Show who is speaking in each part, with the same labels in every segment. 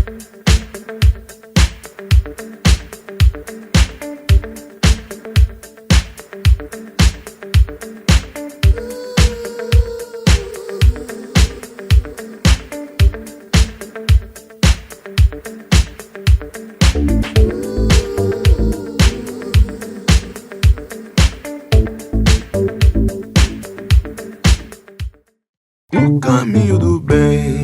Speaker 1: O caminho do bem.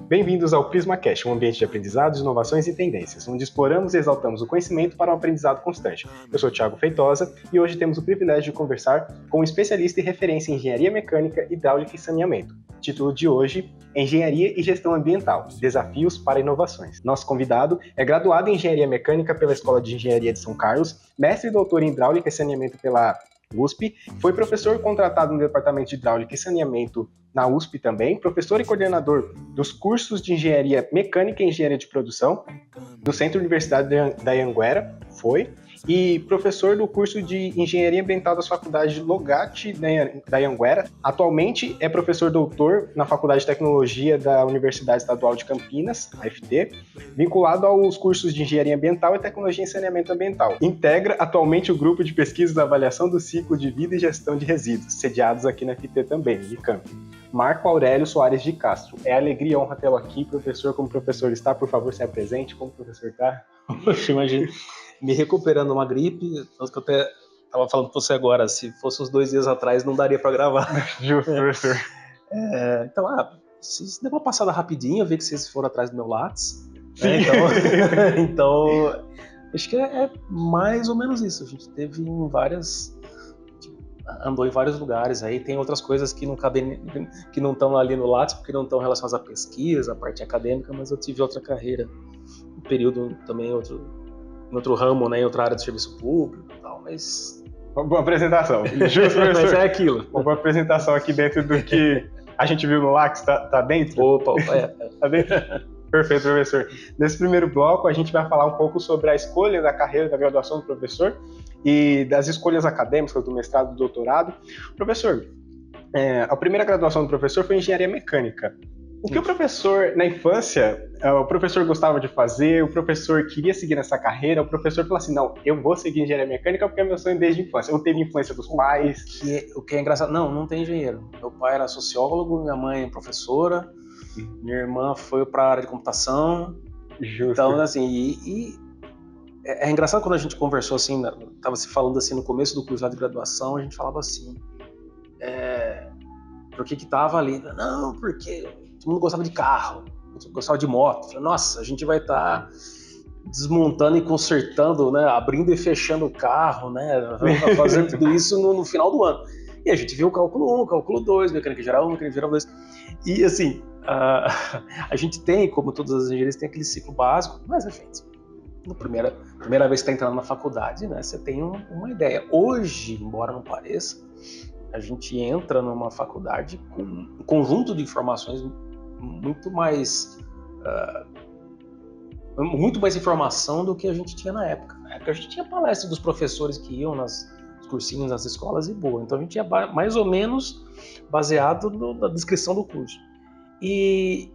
Speaker 2: Bem-vindos ao PrismaCast, um ambiente de aprendizados, inovações e tendências, onde exploramos e exaltamos o conhecimento para um aprendizado constante. Eu sou o Thiago Feitosa e hoje temos o privilégio de conversar com um especialista em referência em Engenharia Mecânica, Hidráulica e Saneamento. O título de hoje é Engenharia e Gestão Ambiental, Desafios para Inovações. Nosso convidado é graduado em Engenharia Mecânica pela Escola de Engenharia de São Carlos, mestre e doutor em Hidráulica e Saneamento pela USP, foi professor contratado no Departamento de Hidráulica e Saneamento na USP também, professor e coordenador dos cursos de Engenharia Mecânica e Engenharia de Produção do Centro Universitário da Anhanguera, e professor do curso de Engenharia Ambiental das faculdades de Logate da Anhanguera. Atualmente é professor doutor na Faculdade de Tecnologia da Universidade Estadual de Campinas, AFT, vinculado aos cursos de Engenharia Ambiental e Tecnologia em Saneamento Ambiental. Integra atualmente o grupo de pesquisa da avaliação do ciclo de vida e gestão de resíduos, sediados aqui na FT também, Unicamp. Marco Aurélio Soares de Castro. É alegria e honra tê-lo aqui, professor. Como o professor está, por favor, se apresente. Como o professor está?
Speaker 3: Poxa, imagina, me recuperando uma gripe, tanto que eu até estava falando com você agora, se fosse uns 2 dias atrás não daria para gravar.
Speaker 2: Justo, professor.
Speaker 3: Então, vocês deu uma passada rapidinho, eu vi que vocês foram atrás do meu Lattes. Então, acho que é mais ou menos isso. A gente teve andou em vários lugares, aí tem outras coisas que não cabem, que não estão ali no Lattes, porque não estão relacionadas à pesquisa, à parte acadêmica, mas eu tive outra carreira, um período também em outro ramo, né, em outra área do serviço público e tal, mas...
Speaker 2: Uma boa apresentação. Justo, professor.
Speaker 3: Mas é aquilo.
Speaker 2: Uma boa apresentação aqui dentro do que a gente viu no Lattes, tá dentro?
Speaker 3: Opa,
Speaker 2: Tá dentro? Perfeito, professor. Nesse primeiro bloco, a gente vai falar um pouco sobre a escolha da carreira da graduação do professor e das escolhas acadêmicas do mestrado e do doutorado. Professor, a primeira graduação do professor foi em Engenharia Mecânica. O que o professor, na infância, o professor gostava de fazer, o professor queria seguir nessa carreira, o professor falou assim, não, eu vou seguir Engenharia Mecânica porque é meu sonho desde a infância. Eu teve influência dos pais.
Speaker 3: O que é engraçado, não tem engenheiro. Meu pai era sociólogo, minha mãe professora, minha irmã foi para a área de computação.
Speaker 2: Justo.
Speaker 3: Então, assim, é engraçado quando a gente conversou assim, estava se falando assim no começo do curso lá de graduação, a gente falava assim, por que tava ali? Não, porque todo mundo gostava de carro, gostava de moto. Falei, nossa, a gente vai estar desmontando e consertando, né, abrindo e fechando o carro, né, fazendo tudo isso no final do ano. E a gente viu o cálculo 1, cálculo 2, mecânica geral 1, mecânica geral 2. E assim, a gente tem, como todas as engenharias, tem aquele ciclo básico, mas gente, na primeira vez que está entrando na faculdade, né, você tem uma ideia. Hoje, embora não pareça, a gente entra numa faculdade com um conjunto de informações muito mais informação do que a gente tinha na época. Na época a gente tinha palestra dos professores que iam nos cursinhos, nas escolas e boa. Então a gente ia mais ou menos baseado na descrição do curso. E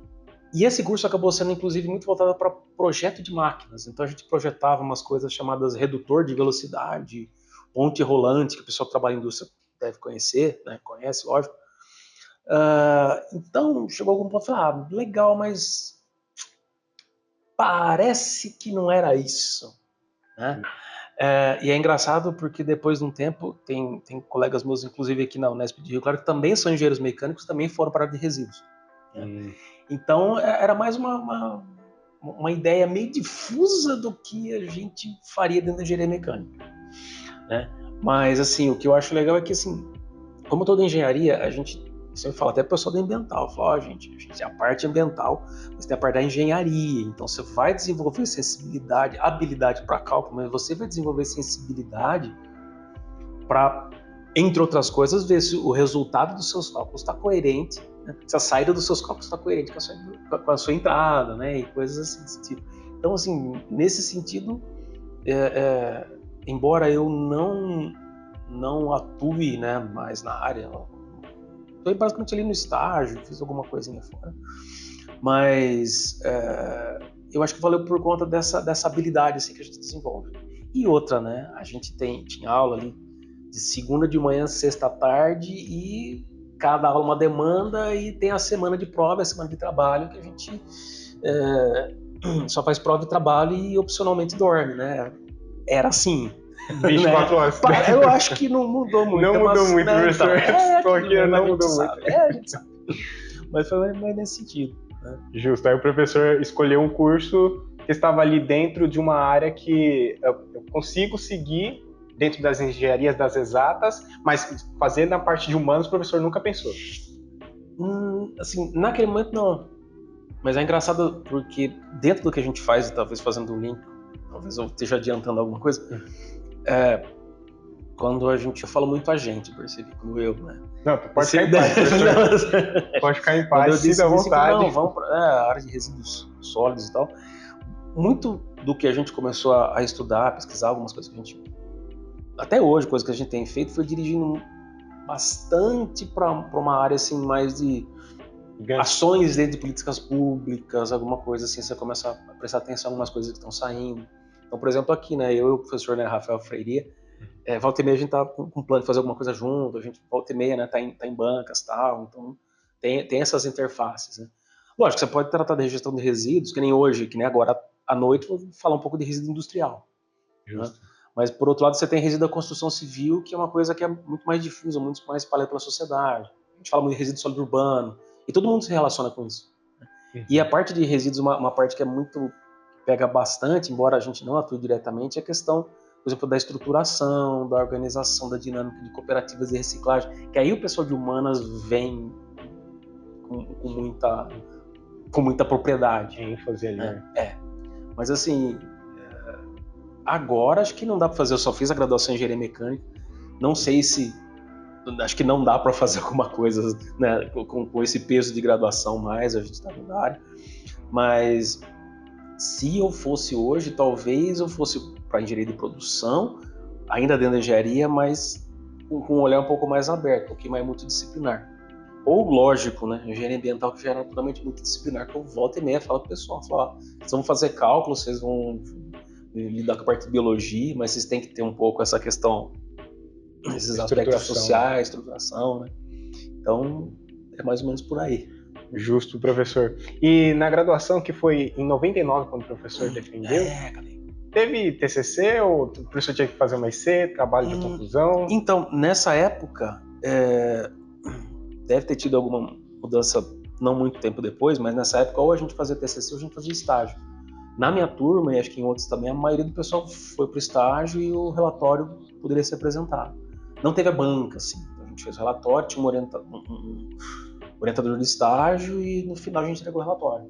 Speaker 3: esse curso acabou sendo, inclusive, muito voltado para projeto de máquinas. Então a gente projetava umas coisas chamadas redutor de velocidade, ponte rolante, que o pessoal que trabalha em indústria deve conhecer, né? Conhece, lógico. Então chegou algum ponto e falou, legal, mas parece que não era isso, né? E é engraçado porque depois de um tempo, tem colegas meus, inclusive aqui na Unesp de Rio Claro, que também são engenheiros mecânicos, também foram para a área de resíduos. Então era mais uma ideia meio difusa do que a gente faria dentro da engenharia mecânica, né? Mas assim, o que eu acho legal é que, assim, como toda engenharia, a gente sempre fala, até o pessoal da ambiental, fala, gente, a gente tem a parte ambiental, mas tem a parte da engenharia, então você vai desenvolver sensibilidade, habilidade para cálculo, mas você vai desenvolver sensibilidade para, entre outras coisas, ver se o resultado dos seus cálculos está coerente, né? Se a saída dos seus cálculos está coerente com a sua entrada, né? E coisas assim desse tipo. Então, assim, nesse sentido, embora eu não atue, né, mais na área, estou basicamente ali no estágio, fiz alguma coisinha fora, Mas eu acho que valeu por conta dessa habilidade assim, que a gente desenvolve. E outra, né? A gente tinha aula ali de segunda de manhã, sexta à tarde, e cada aula uma demanda, e tem a semana de prova, a semana de trabalho, que a gente só faz prova e trabalho e opcionalmente dorme, né? Era assim.
Speaker 2: 24
Speaker 3: né?
Speaker 2: horas.
Speaker 3: Eu acho que não mudou muito.
Speaker 2: Não mudou muito,
Speaker 3: né,
Speaker 2: professor. Estou aqui, não mudou
Speaker 3: sabe,
Speaker 2: muito.
Speaker 3: a gente sabe. Mas foi mais nesse sentido. Né?
Speaker 2: Justo. Aí o professor escolheu um curso que estava ali dentro de uma área que eu consigo seguir dentro das engenharias das exatas, mas fazer na parte de humanos o professor nunca pensou.
Speaker 3: Assim, naquele momento não. Mas é engraçado porque dentro do que a gente faz, e talvez fazendo um link, talvez eu esteja adiantando alguma coisa, quando a gente fala muito a gente, percebi, quando eu, né?
Speaker 2: Não, pode ficar em paz, professor. Pode ficar em paz, sinta à vontade.
Speaker 3: Não, vamos para a área de resíduos sólidos e tal. Muito do que a gente começou a estudar, a pesquisar, algumas coisas que a gente... Até hoje, coisas que a gente tem feito, foi dirigindo bastante para uma área assim, mais de ações dentro de políticas públicas, alguma coisa assim, você começa a prestar atenção em algumas coisas que estão saindo. Então, por exemplo, aqui, né, eu e o professor, né, Rafael Freiria, volta e meia a gente tá com plano de fazer alguma coisa junto, a gente volta e meia, né, tá em bancas e tal, então tem essas interfaces, né. Lógico, você pode tratar de gestão de resíduos, que nem hoje, que nem agora à noite, vou falar um pouco de resíduo industrial. Né? Mas, por outro lado, você tem resíduo da construção civil, que é uma coisa que é muito mais difusa, muito mais espalhada pela sociedade. A gente fala muito de resíduo sólido urbano, e todo mundo se relaciona com isso. Né? E a parte de resíduos, uma parte que é muito, pega bastante, embora a gente não atue diretamente, é a questão, por exemplo, da estruturação, da organização, da dinâmica de cooperativas de reciclagem, que aí o pessoal de humanas vem com muita propriedade.
Speaker 2: ênfase ali, né?
Speaker 3: Mas assim, agora acho que não dá para fazer, eu só fiz a graduação em engenharia mecânica, não sei se, acho que não dá para fazer alguma coisa, né, com esse peso de graduação mais, a gente está na área, mas se eu fosse hoje, talvez eu fosse para engenharia de produção, ainda dentro da engenharia, mas com um olhar um pouco mais aberto, um pouquinho mais multidisciplinar. Ou lógico, né? Engenharia ambiental que já é naturalmente multidisciplinar, que eu volto e meia falo pro pessoal, vocês vão fazer cálculo, vocês vão lidar com a parte de biologia, mas vocês têm que ter um pouco essa questão, esses aspectos sociais, estruturação, né? Então, é mais ou menos por aí.
Speaker 2: Justo, professor. E na graduação, que foi em 99, quando o professor defendeu, teve TCC ou o professor tinha que fazer uma IC, trabalho de conclusão?
Speaker 3: Então, nessa época, deve ter tido alguma mudança não muito tempo depois, mas nessa época ou a gente fazia TCC ou a gente fazia estágio. Na minha turma, e acho que em outros também, a maioria do pessoal foi para o estágio e o relatório poderia ser apresentado. Não teve a banca, assim. A gente fez o relatório, tinha um orientador de estágio e no final a gente entregou o relatório.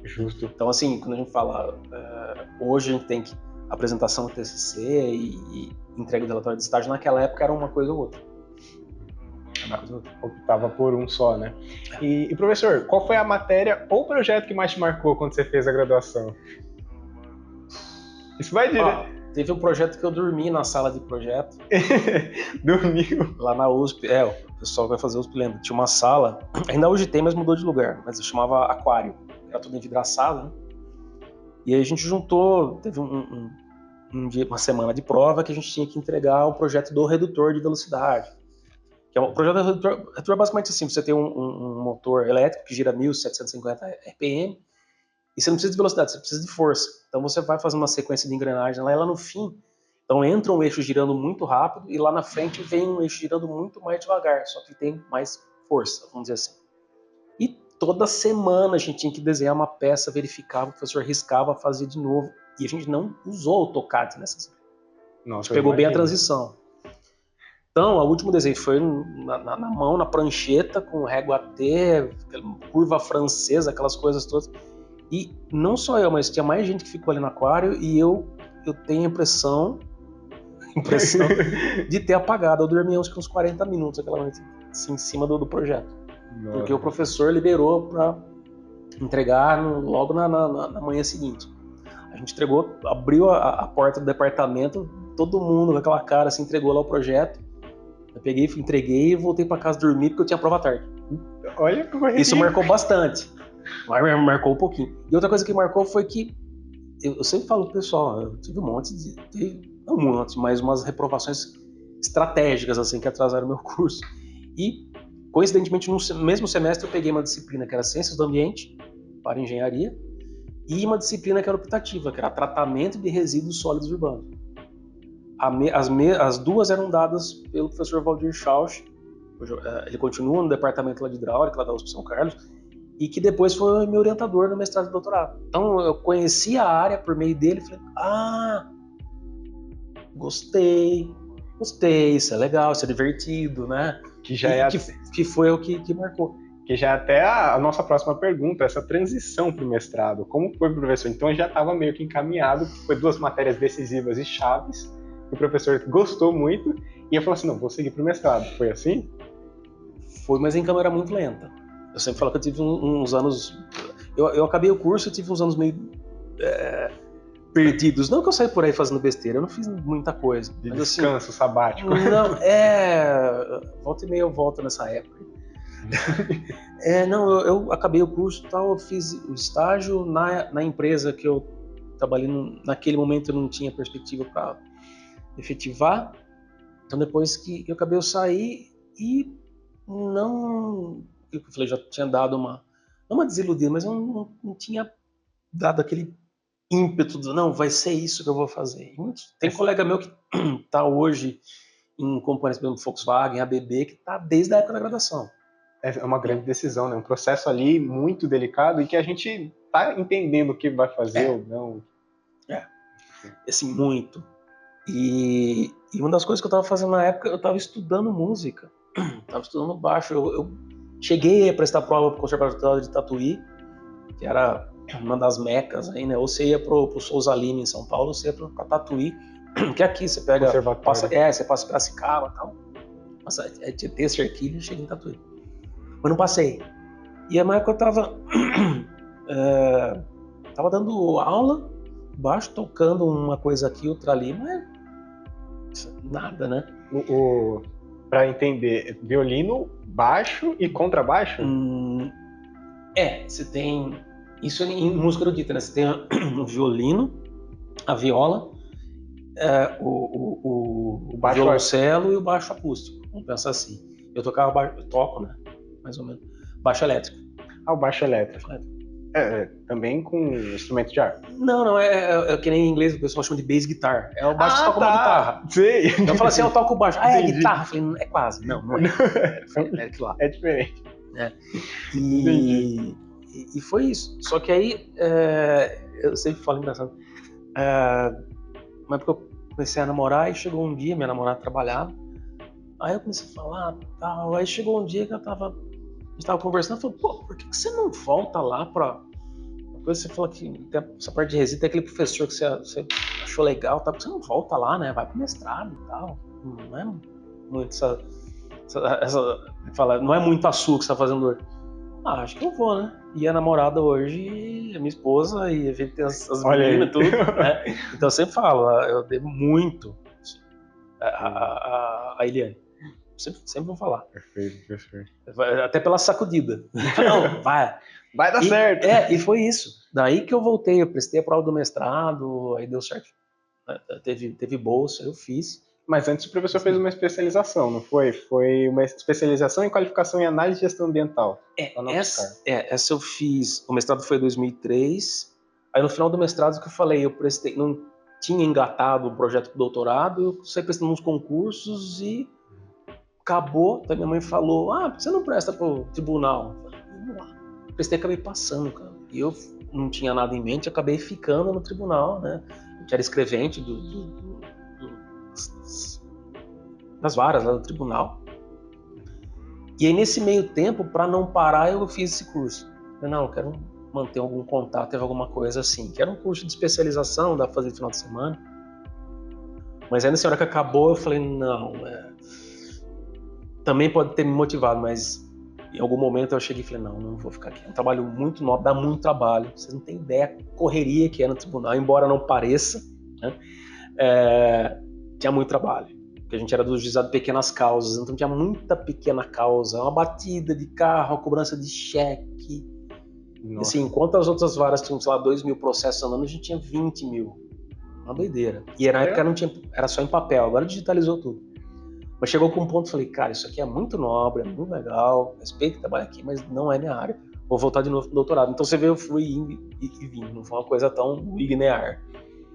Speaker 2: Justo.
Speaker 3: Então, assim, quando a gente fala, hoje a gente tem que apresentação do TCC e entrega do relatório de estágio, naquela época era uma coisa ou outra.
Speaker 2: Optava por um só, né? E professor, qual foi a matéria ou projeto que mais te marcou quando você fez a graduação? Isso vai direto.
Speaker 3: Teve um projeto que eu dormi na sala de projeto.
Speaker 2: Dormiu?
Speaker 3: Lá na USP, o pessoal vai fazer USP, lembra? Tinha uma sala, ainda hoje tem, mas mudou de lugar, mas eu chamava aquário, era tudo envidraçado, né? E aí a gente juntou, teve um dia, uma semana de prova que a gente tinha que entregar o projeto do redutor de velocidade. Que é um projeto de redutor basicamente assim, você tem um motor elétrico que gira 1.750 RPM, e você não precisa de velocidade, você precisa de força. Então você vai fazendo uma sequência de engrenagem lá, e lá no fim, então entra um eixo girando muito rápido, e lá na frente vem um eixo girando muito mais devagar, só que tem mais força, vamos dizer assim. E toda semana a gente tinha que desenhar uma peça, verificava, o professor riscava, fazia de novo, e a gente não usou o AutoCAD nessa semana. A gente pegou bem a transição. Então, o último desenho foi na mão, na prancheta, com régua T, curva francesa, aquelas coisas todas. E não só eu, mas tinha mais gente que ficou ali no aquário, e eu tenho a impressão de ter apagado. Eu dormi uns 40 minutos aquela noite, assim, em cima do projeto. Nossa. Porque o professor liberou para entregar logo na manhã seguinte. A gente entregou, abriu a porta do departamento, todo mundo com aquela cara, assim, entregou lá o projeto. Eu entreguei e voltei para casa dormir porque eu tinha prova à tarde.
Speaker 2: Olha que correria.
Speaker 3: Isso marcou bastante. Marcou um pouquinho. E outra coisa que marcou foi que eu sempre falo pro pessoal, eu tive um monte não um monte, mas umas reprovações estratégicas assim que atrasaram meu curso. E coincidentemente no mesmo semestre eu peguei uma disciplina que era Ciências do Ambiente para Engenharia e uma disciplina que era optativa, que era Tratamento de Resíduos Sólidos Urbanos. As duas eram dadas pelo professor Valdir Schausch, ele continua no departamento lá de hidráulica, lá da USP São Carlos, e que depois foi meu orientador no mestrado e doutorado. Então eu conheci a área por meio dele e falei, gostei, isso é legal, isso é divertido, né? Que foi o que marcou.
Speaker 2: Que já é até a nossa próxima pergunta, essa transição para o mestrado. Como foi, professor? Então eu já estava meio que encaminhado, foi 2 matérias decisivas e chaves, que o professor gostou muito, e eu falei assim, não, vou seguir para o mestrado. Foi assim?
Speaker 3: Foi, mas a câmera muito lenta. Eu sempre falo que eu tive uns anos... Eu acabei o curso e tive uns anos meio perdidos. Não que eu saí por aí fazendo besteira, eu não fiz muita coisa.
Speaker 2: De
Speaker 3: mas,
Speaker 2: descanso
Speaker 3: assim,
Speaker 2: sabático.
Speaker 3: Não, volta e meia eu volto nessa época. Eu acabei o curso e tal, eu fiz o estágio na empresa que eu trabalhei. Naquele momento eu não tinha perspectiva para efetivar. Então depois que eu acabei, eu saí e não... Eu falei, já tinha dado não uma desiludida, mas eu não tinha dado aquele ímpeto do, não, vai ser isso que eu vou fazer. Tem colega meu que está hoje em companhias, por exemplo, Volkswagen, ABB, que está desde a época da graduação.
Speaker 2: É uma grande decisão, né? Um processo ali muito delicado e que a gente tá entendendo o que vai fazer ou não.
Speaker 3: Assim, muito. E uma das coisas que eu estava fazendo na época, eu estava estudando música, estava estudando baixo. Eu cheguei a prestar prova para o Conservatório de Tatuí, que era uma das mecas aí, né? Ou você ia pro Souza Lima em São Paulo, ou você ia para Tatuí, que aqui você pega, você passa Piracicaba e tal, passa Tietê, Cerquilho, e chega em Tatuí. Mas não passei. E a época eu tava dando aula, baixo, tocando uma coisa aqui, outra ali, mas nada, né?
Speaker 2: Para entender, violino, baixo e contrabaixo?
Speaker 3: Você tem... Isso em música erudita, né? Você tem o violino, a viola, o violoncelo e o baixo acústico. Vamos pensar assim. Eu toco, né? Mais ou menos. Baixo elétrico.
Speaker 2: O baixo elétrico. Também com instrumento de ar.
Speaker 3: Não, é que nem em inglês o pessoal chama de bass guitar. É o baixo que toca uma guitarra.
Speaker 2: Sei.
Speaker 3: Eu falo assim, eu toco o baixo. É guitarra. Eu falei, é quase. Não é. É aquilo lá.
Speaker 2: É diferente.
Speaker 3: E foi isso. Só que aí, eu sempre falo engraçado. Mas porque eu comecei a namorar e chegou um dia, minha namorada trabalhava. Aí eu comecei a falar tal. Aí chegou um dia que a gente tava conversando, falou, por que você não volta lá pra... Depois você falou que essa parte de resíduo tem aquele professor que você achou legal, tá? Por que você não volta lá, né? Vai pro mestrado e tal. Não é muito não é muito açúcar que você tá fazendo hoje. Acho que eu vou, né? E a namorada hoje, a minha esposa, e a gente tem as meninas e tudo, né? Então eu sempre falo, eu devo muito a Eliane. Sempre vou falar.
Speaker 2: Perfeito.
Speaker 3: Até pela sacudida. Não, vai.
Speaker 2: Vai dar certo.
Speaker 3: E foi isso. Daí que eu voltei, eu prestei a prova do mestrado, aí deu certo. Teve bolsa, eu fiz.
Speaker 2: Mas antes o professor fez uma especialização, não foi? Foi uma especialização em qualificação em análise de gestão ambiental.
Speaker 3: Essa eu fiz. O mestrado foi em 2003. Aí no final do mestrado que eu falei, eu prestei, não tinha engatado o projeto do doutorado, eu saí prestando uns concursos e acabou. Até minha mãe falou, por que você não presta pro tribunal? Eu falei, vamos lá. Prestei, acabei passando, cara. E eu não tinha nada em mente, acabei ficando no tribunal, né? Eu era escrevente das varas lá do tribunal. E aí nesse meio tempo, para não parar, eu fiz esse curso. Eu quero manter algum contato, teve alguma coisa assim. Que era um curso de especialização, dá pra fazer no final de semana. Mas aí nessa hora que acabou, eu falei, também pode ter me motivado, mas em algum momento eu cheguei e falei, não vou ficar aqui. É um trabalho muito nobre, dá muito trabalho. Vocês não têm ideia a correria que é no tribunal, embora não pareça, né? Tinha muito trabalho. Porque a gente era do juizado de pequenas causas, então tinha muita pequena causa. Uma batida de carro, uma cobrança de cheque.
Speaker 2: Nossa.
Speaker 3: Assim, enquanto as outras varas tinham, sei lá, 2.000 processos andando, a gente tinha 20.000. Uma doideira. E na época era só em papel, agora digitalizou tudo. Mas chegou com um ponto, falei, cara, isso aqui é muito nobre, é muito legal, respeito trabalho aqui, mas não é minha área. Vou voltar de novo pro doutorado. Então você vê, eu fui indo e vindo, não foi uma coisa tão linear.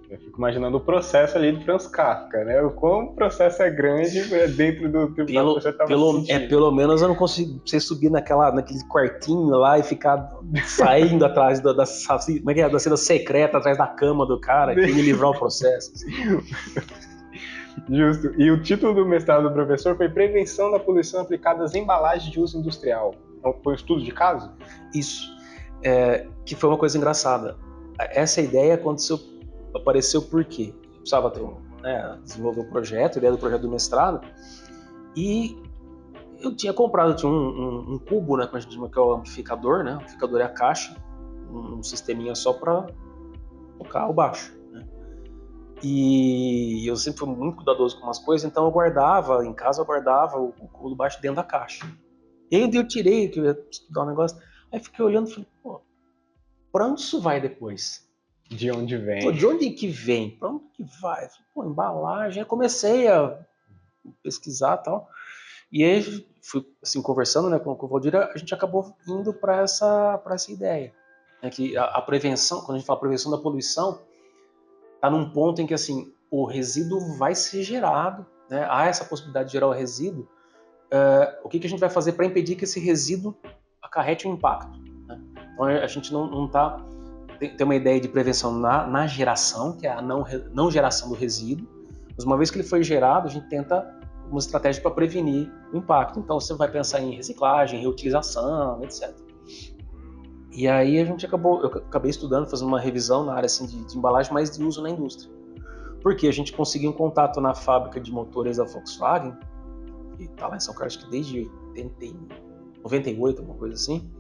Speaker 2: Eu fico imaginando o processo ali de Franz Kafka, né? O quão o processo é grande dentro do tribunal que você estava sentindo.
Speaker 3: Pelo menos eu não consigo você subir naquele quartinho lá e ficar saindo atrás da cena secreta, atrás da cama do cara, que me livrar o processo.
Speaker 2: Justo. E o título do mestrado do professor foi Prevenção da Poluição aplicada às embalagens de uso industrial. Então, foi um estudo de caso?
Speaker 3: Isso. Que foi uma coisa engraçada. Essa ideia apareceu porque eu precisava desenvolver um projeto, a ideia do projeto do mestrado, e eu tinha um cubo, né, que é o amplificador, né? O amplificador é a caixa, um sisteminha só para tocar o baixo, né? E eu sempre fui muito cuidadoso com umas coisas, então eu guardava o cubo do baixo dentro da caixa. E aí eu tirei, que eu ia estudar um negócio, aí fiquei olhando e falei, pô, pra onde isso vai depois?
Speaker 2: De onde vem?
Speaker 3: Pô, de onde que vem? Pra onde que vai? Pô, embalagem. Eu comecei a pesquisar e tal. E aí fui assim, conversando, né, com o Valdir, a gente acabou indo para essa ideia. Né, que a prevenção, quando a gente fala prevenção da poluição, está num ponto em que assim, o resíduo vai ser gerado, né, há essa possibilidade de gerar o resíduo. O que a gente vai fazer para impedir que esse resíduo acarrete um impacto? Né? Então a gente não está... Tem uma ideia de prevenção na geração, que é a não geração do resíduo, mas uma vez que ele foi gerado, a gente tenta uma estratégia para prevenir o impacto. Então você vai pensar em reciclagem, reutilização, etc. E aí eu acabei estudando, fazendo uma revisão na área assim, de embalagem, mas de uso na indústria. Porque a gente conseguiu um contato na fábrica de motores da Volkswagen, que está lá em São Carlos, que desde 98, alguma coisa assim.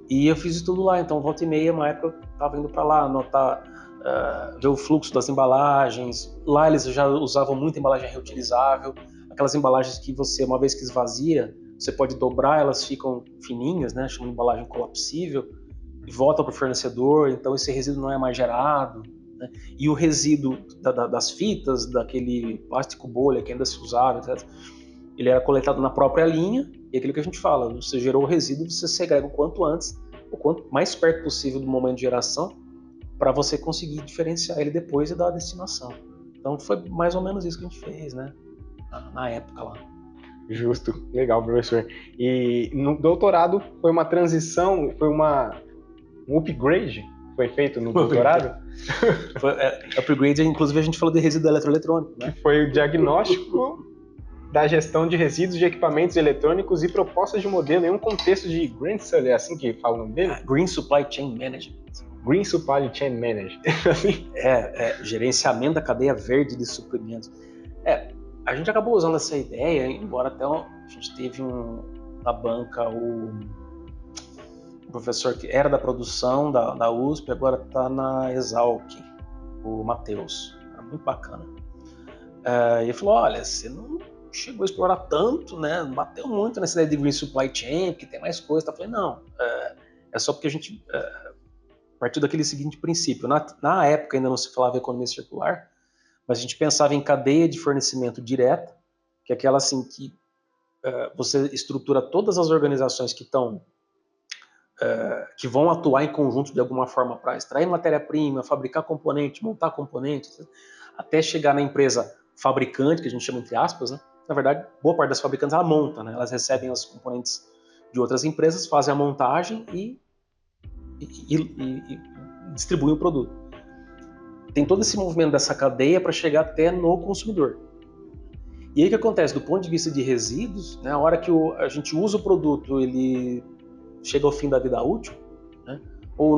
Speaker 3: E eu fiz estudo lá, então volta e meia, uma época eu estava indo para lá anotar, ver o fluxo das embalagens. Lá eles já usavam muita embalagem reutilizável, aquelas embalagens que você, uma vez que esvazia, você pode dobrar, elas ficam fininhas, né, chama de embalagem colapsível, e volta para o fornecedor, então esse resíduo não é mais gerado. Né? E o resíduo das fitas, daquele plástico bolha que ainda se usava, etc., ele era coletado na própria linha, e aquilo que a gente fala, você gerou o resíduo, você segrega o quanto antes, o quanto mais perto possível do momento de geração, para você conseguir diferenciar ele depois e dar a destinação. Então foi mais ou menos isso que a gente fez, né? Na época lá.
Speaker 2: Justo, legal, professor. E no doutorado foi uma transição, foi um upgrade que foi feito no doutorado?
Speaker 3: Upgrade, inclusive a gente falou de resíduo eletroeletrônico, né?
Speaker 2: Que foi o diagnóstico da gestão de resíduos de equipamentos eletrônicos e propostas de modelo em um contexto de Green Supply, é assim que fala o nome dele?
Speaker 3: Green Supply Chain Management.
Speaker 2: Green Supply Chain Management.
Speaker 3: Gerenciamento da cadeia verde de suprimentos. A gente acabou usando essa ideia, embora até a gente teve na banca o professor que era da produção da USP, agora está na Exalc, o Matheus. Era muito bacana. E ele falou, olha, você não chegou a explorar tanto, né? Não bateu muito nessa ideia de Green Supply Chain, porque tem mais coisa. Eu falei, não, é só porque a gente partiu daquele seguinte princípio. Na época ainda não se falava economia circular, mas a gente pensava em cadeia de fornecimento direta, que é aquela assim que você estrutura todas as organizações que vão atuar em conjunto de alguma forma para extrair matéria-prima, fabricar componente, montar componentes, até chegar na empresa fabricante, que a gente chama entre aspas, né? Na verdade, boa parte das fabricantes ela monta, né? Elas recebem os componentes de outras empresas, fazem a montagem e distribuem o produto. Tem todo esse movimento dessa cadeia para chegar até no consumidor. E aí o que acontece? Do ponto de vista de resíduos, né, a hora que a gente usa o produto, ele chega ao fim da vida útil, né, ou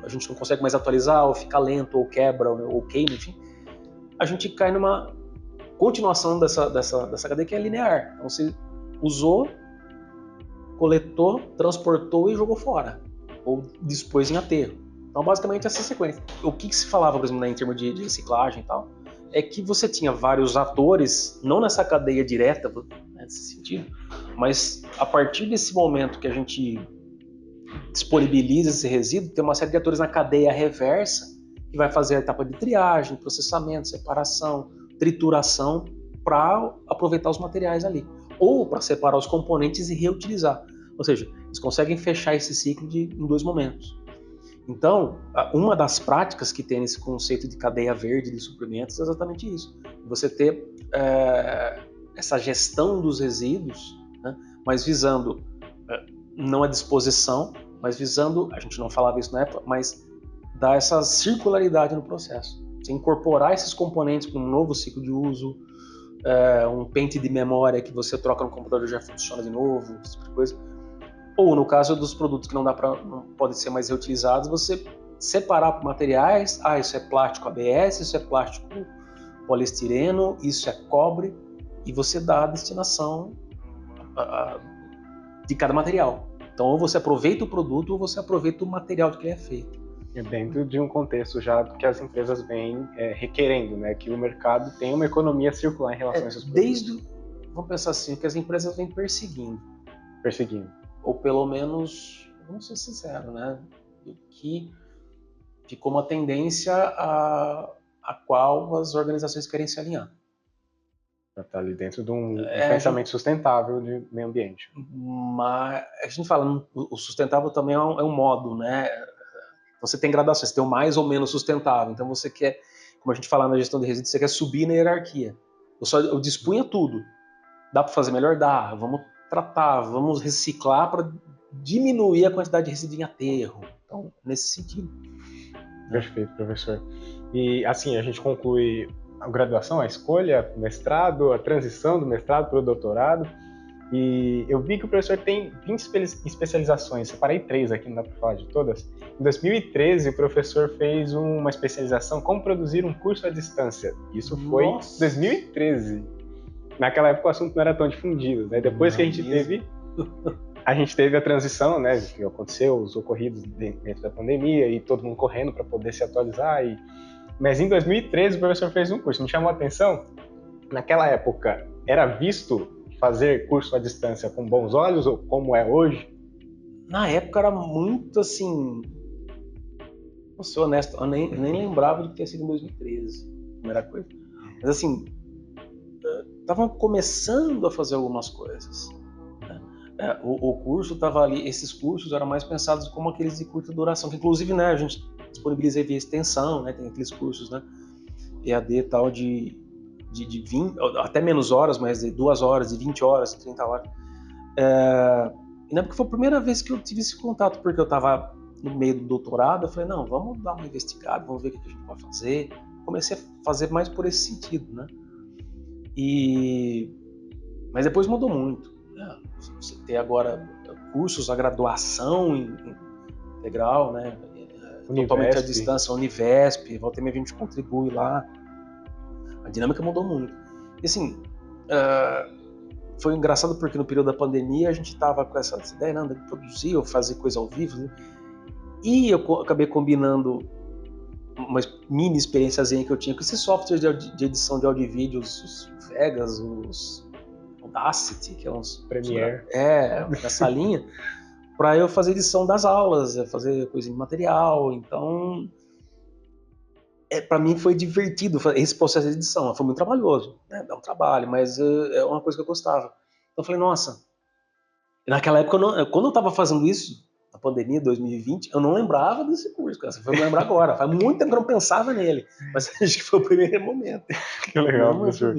Speaker 3: a gente não consegue mais atualizar, ou fica lento, ou quebra, ou queima, enfim, a gente cai numa continuação dessa cadeia que é linear. Então você usou, coletou, transportou e jogou fora, ou dispôs em aterro. Então, basicamente, essa sequência. O que se falava, por exemplo, né, em termos de reciclagem e tal, é que você tinha vários atores, não nessa cadeia direta, né, nesse sentido, mas a partir desse momento que a gente disponibiliza esse resíduo, tem uma série de atores na cadeia reversa que vai fazer a etapa de triagem, processamento, separação, trituração para aproveitar os materiais ali. Ou para separar os componentes e reutilizar. Ou seja, eles conseguem fechar esse ciclo em 2 momentos. Então, uma das práticas que tem nesse conceito de cadeia verde de suprimentos é exatamente isso. Você ter essa gestão dos resíduos, né, mas visando não a disposição, mas visando, a gente não falava isso na época, mas dar essa circularidade no processo. Você incorporar esses componentes para um novo ciclo de uso, um pente de memória que você troca no computador e já funciona de novo, esse tipo de coisa. Ou no caso dos produtos que não podem ser mais reutilizados, você separar por materiais, isso é plástico ABS, isso é plástico poliestireno, isso é cobre, e você dá a destinação de cada material. Então, ou você aproveita o produto ou você aproveita o material de que ele é feito.
Speaker 2: Dentro de um contexto já que as empresas vêm requerendo, né, que o mercado tenha uma economia circular em relação a esses produtos.
Speaker 3: Vamos pensar assim, que as empresas vêm perseguindo. Ou pelo menos, vamos ser sinceros, né, do que ficou uma tendência a qual as organizações querem se alinhar.
Speaker 2: Está ali dentro de um pensamento sustentável de meio ambiente.
Speaker 3: Mas a gente fala, o sustentável também é um modo, né? Você tem gradações, você tem o mais ou menos sustentável. Então você quer, como a gente fala na gestão de resíduos, você quer subir na hierarquia. Eu dispunha tudo. Dá para fazer melhor? Dá. Vamos tratar, vamos reciclar para diminuir a quantidade de resíduo em aterro. Então, nesse sentido.
Speaker 2: Perfeito, professor. E assim, a gente conclui a graduação, a escolha, o mestrado, a transição do mestrado para o doutorado. E eu vi que o professor tem 20 especializações, separei 3 aqui, não dá para falar de todas. Em 2013, o professor fez uma especialização como produzir um curso à distância. Isso foi em 2013. Naquela época o assunto não era tão difundido, né? Depois que a gente teve a transição, né, que aconteceu, os ocorridos dentro da pandemia e todo mundo correndo para poder se atualizar. Mas em 2013 o professor fez um curso, me chamou a atenção. Naquela época era visto fazer curso à distância com bons olhos, ou como é hoje?
Speaker 3: Na época era muito assim... Vou ser honesto, eu nem lembrava de ter sido em 2013, primeira coisa. Mas assim, estavam começando a fazer algumas coisas. O curso estava ali, esses cursos eram mais pensados como aqueles de curta duração, que inclusive, né, a gente disponibiliza via extensão, né, tem aqueles cursos, né, EAD e tal de 20, até menos horas, mas de 2 horas, de 20 horas, de 30 horas. E na época foi a primeira vez que eu tive esse contato, porque eu estava no meio do doutorado, eu falei, não, vamos dar uma investigada, vamos ver o que a gente pode fazer. Comecei a fazer mais por esse sentido, né? Mas depois mudou muito. Né? Você tem agora cursos, a graduação integral, né? Totalmente à distância, a Univesp, volta e meia a gente contribui lá. A dinâmica mudou muito. E assim, foi engraçado porque no período da pandemia a gente estava com essa ideia de produzir ou fazer coisa ao vivo, né? E eu acabei combinando uma mini experiênciazinha que eu tinha com esses softwares de edição de áudio e vídeo, os Vegas, os Audacity, que é uns...
Speaker 2: Premiere.
Speaker 3: Nessa linha, para eu fazer edição das aulas, fazer coisa de material. Então, para mim foi divertido esse processo de edição. Foi muito trabalhoso, né? Dá um trabalho, mas é uma coisa que eu gostava. Então eu falei, nossa, naquela época, quando eu estava fazendo isso, na pandemia, 2020, eu não lembrava desse curso, cara. Você foi me lembrar agora. Faz muito tempo que eu não pensava nele, mas acho que foi o primeiro momento.
Speaker 2: Que legal, professor.